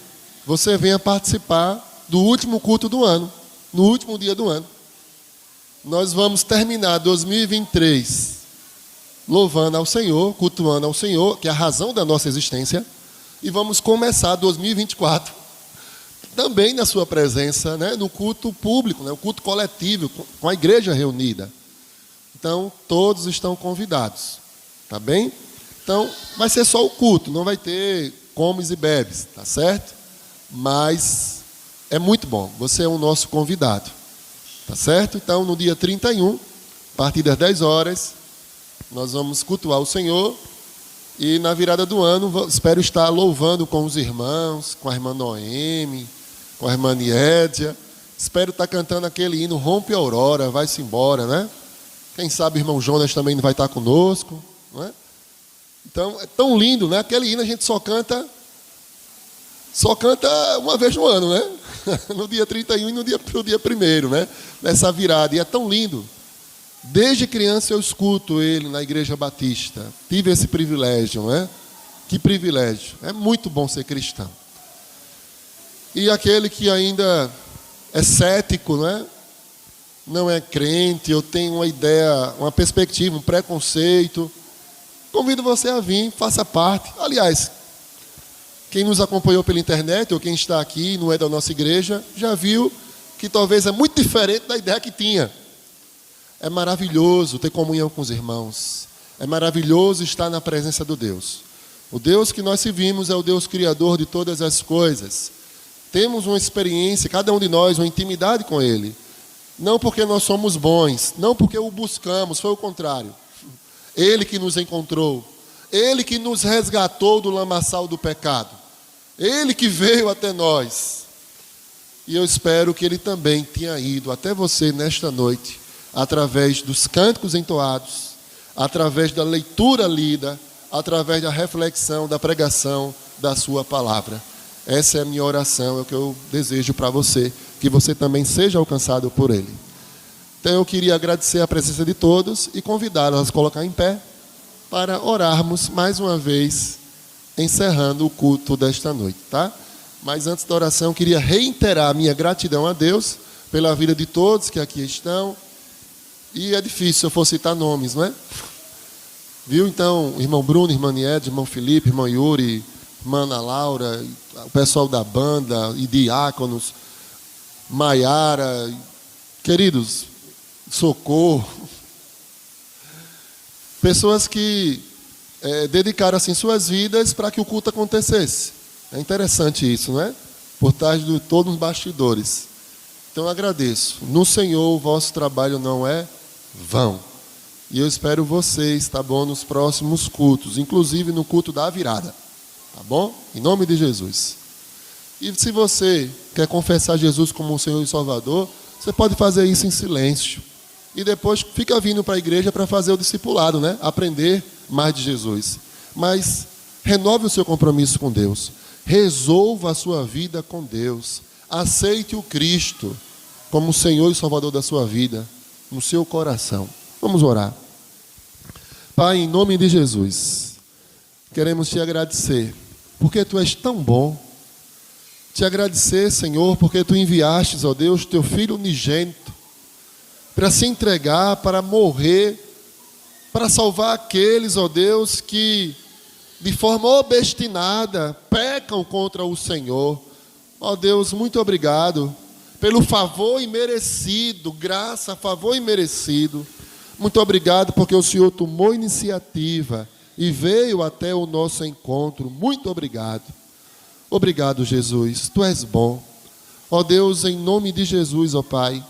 você venha participar do último culto do ano, no último dia do ano. Nós vamos terminar 2023 louvando ao Senhor, cultuando ao Senhor, que é a razão da nossa existência, e vamos começar 2024 também na sua presença, né, no culto público, né, o culto coletivo, com a igreja reunida. Então, todos estão convidados, tá bem? Então, vai ser só o culto, não vai ter comes e bebes, tá certo? Mas é muito bom, você é o nosso convidado, tá certo? Então, no dia 31, a partir das 10 horas, nós vamos cultuar o Senhor. E na virada do ano, espero estar louvando com os irmãos, com a irmã Noemi, com a irmã Niédia. Espero estar cantando aquele hino Rompe a Aurora, vai-se embora, né? Quem sabe o irmão Jonas também vai estar conosco, não é? Então, é tão lindo, né? Aquele hino a gente só canta uma vez no ano, né? No dia 31 e no dia 1º, né? Nessa virada. E é tão lindo. Desde criança eu escuto ele na Igreja Batista. Tive esse privilégio, né? Que privilégio. É muito bom ser cristão. E aquele que ainda é cético, né? Não é crente, eu tenho uma ideia, uma perspectiva, um preconceito, convido você a vir, faça parte. Aliás, quem nos acompanhou pela internet, ou quem está aqui, não é da nossa igreja, já viu que talvez é muito diferente da ideia que tinha. É maravilhoso ter comunhão com os irmãos. É maravilhoso estar na presença do Deus. O Deus que nós servimos é o Deus criador de todas as coisas. Temos uma experiência, cada um de nós, uma intimidade com Ele. Não porque nós somos bons, não porque o buscamos, foi o contrário. Ele que nos encontrou. Ele que nos resgatou do lamaçal do pecado. Ele que veio até nós. E eu espero que Ele também tenha ido até você nesta noite, através dos cânticos entoados, através da leitura lida, através da reflexão, da pregação da sua palavra. Essa é a minha oração, é o que eu desejo para você, que você também seja alcançado por Ele. Então eu queria agradecer a presença de todos e convidá-los a se colocar em pé para orarmos mais uma vez, encerrando o culto desta noite, tá? Mas antes da oração, eu queria reiterar a minha gratidão a Deus pela vida de todos que aqui estão. E é difícil se eu for citar nomes, não é? Viu? Então, irmão Bruno, irmã Nied, irmão Felipe, irmão Yuri, irmã Ana Laura, o pessoal da banda e diáconos, Maiara, queridos, Socorro. Pessoas que dedicaram assim suas vidas para que o culto acontecesse. É interessante isso, não é? Por trás de todos os bastidores. Então eu agradeço. No Senhor o vosso trabalho não é vão. E eu espero vocês, tá bom, nos próximos cultos, inclusive no culto da virada. Tá bom? Em nome de Jesus. E se você quer confessar Jesus como o Senhor e Salvador, você pode fazer isso em silêncio. E depois fica vindo para a igreja para fazer o discipulado, né? Aprender mais de Jesus. Mas renove o seu compromisso com Deus. Resolva a sua vida com Deus. Aceite o Cristo como o Senhor e Salvador da sua vida, no seu coração. Vamos orar. Pai, em nome de Jesus, queremos te agradecer, porque tu és tão bom. Te agradecer, Senhor, porque tu enviastes, ó Deus, teu Filho unigênito, para se entregar, para morrer, para salvar aqueles, ó Deus, que de forma obstinada pecam contra o Senhor. Ó Deus, muito obrigado pelo favor imerecido, graça, favor imerecido. Muito obrigado porque o Senhor tomou iniciativa e veio até o nosso encontro. Muito obrigado. Obrigado, Jesus. Tu és bom. Ó Deus, em nome de Jesus, ó Pai,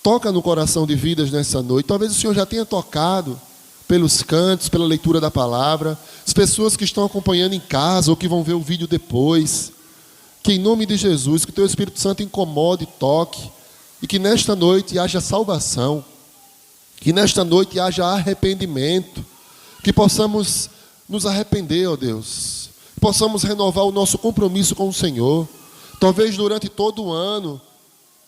toca no coração de vidas nessa noite. Talvez o Senhor já tenha tocado pelos cantos, pela leitura da palavra. As pessoas que estão acompanhando em casa ou que vão ver o vídeo depois. Que em nome de Jesus, que teu Espírito Santo incomode, toque. E que nesta noite haja salvação. Que nesta noite haja arrependimento. Que possamos nos arrepender, ó Deus. Que possamos renovar o nosso compromisso com o Senhor. Talvez durante todo o ano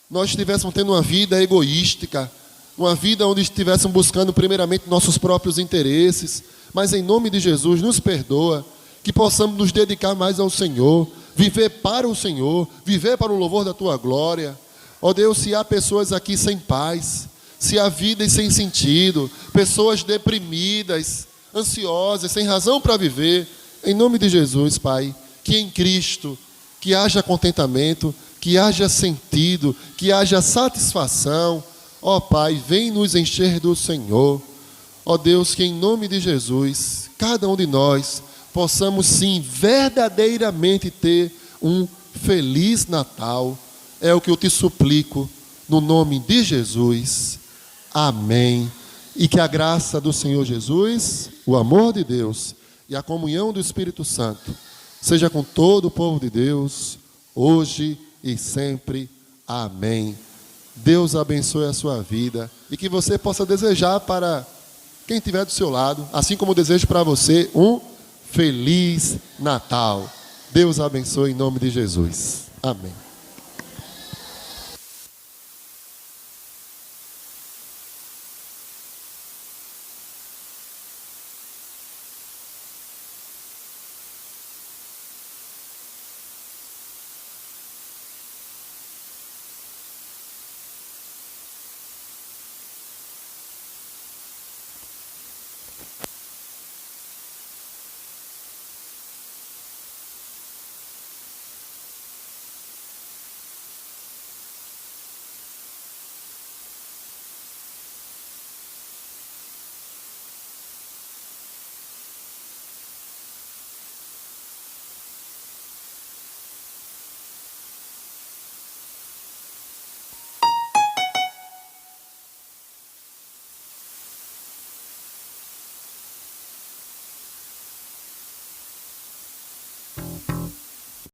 nós estivéssemos tendo uma vida egoística. Uma vida onde estivéssemos buscando primeiramente nossos próprios interesses. Mas em nome de Jesus, nos perdoa. Que possamos nos dedicar mais ao Senhor. Viver para o Senhor. Viver para o louvor da Tua glória. Ó Deus, se há pessoas aqui sem paz, se há vidas sem sentido, pessoas deprimidas, ansiosas, sem razão para viver, em nome de Jesus, Pai, que em Cristo, que haja contentamento, que haja sentido, que haja satisfação. Ó Pai, vem nos encher do Senhor. Ó Deus, que em nome de Jesus, cada um de nós possamos sim verdadeiramente ter um feliz Natal. É o que eu te suplico, no nome de Jesus. Amém. E que a graça do Senhor Jesus, o amor de Deus e a comunhão do Espírito Santo seja com todo o povo de Deus, hoje e sempre. Amém. Deus abençoe a sua vida e que você possa desejar para quem estiver do seu lado, assim como eu desejo para você, um Feliz Natal. Deus abençoe em nome de Jesus. Amém.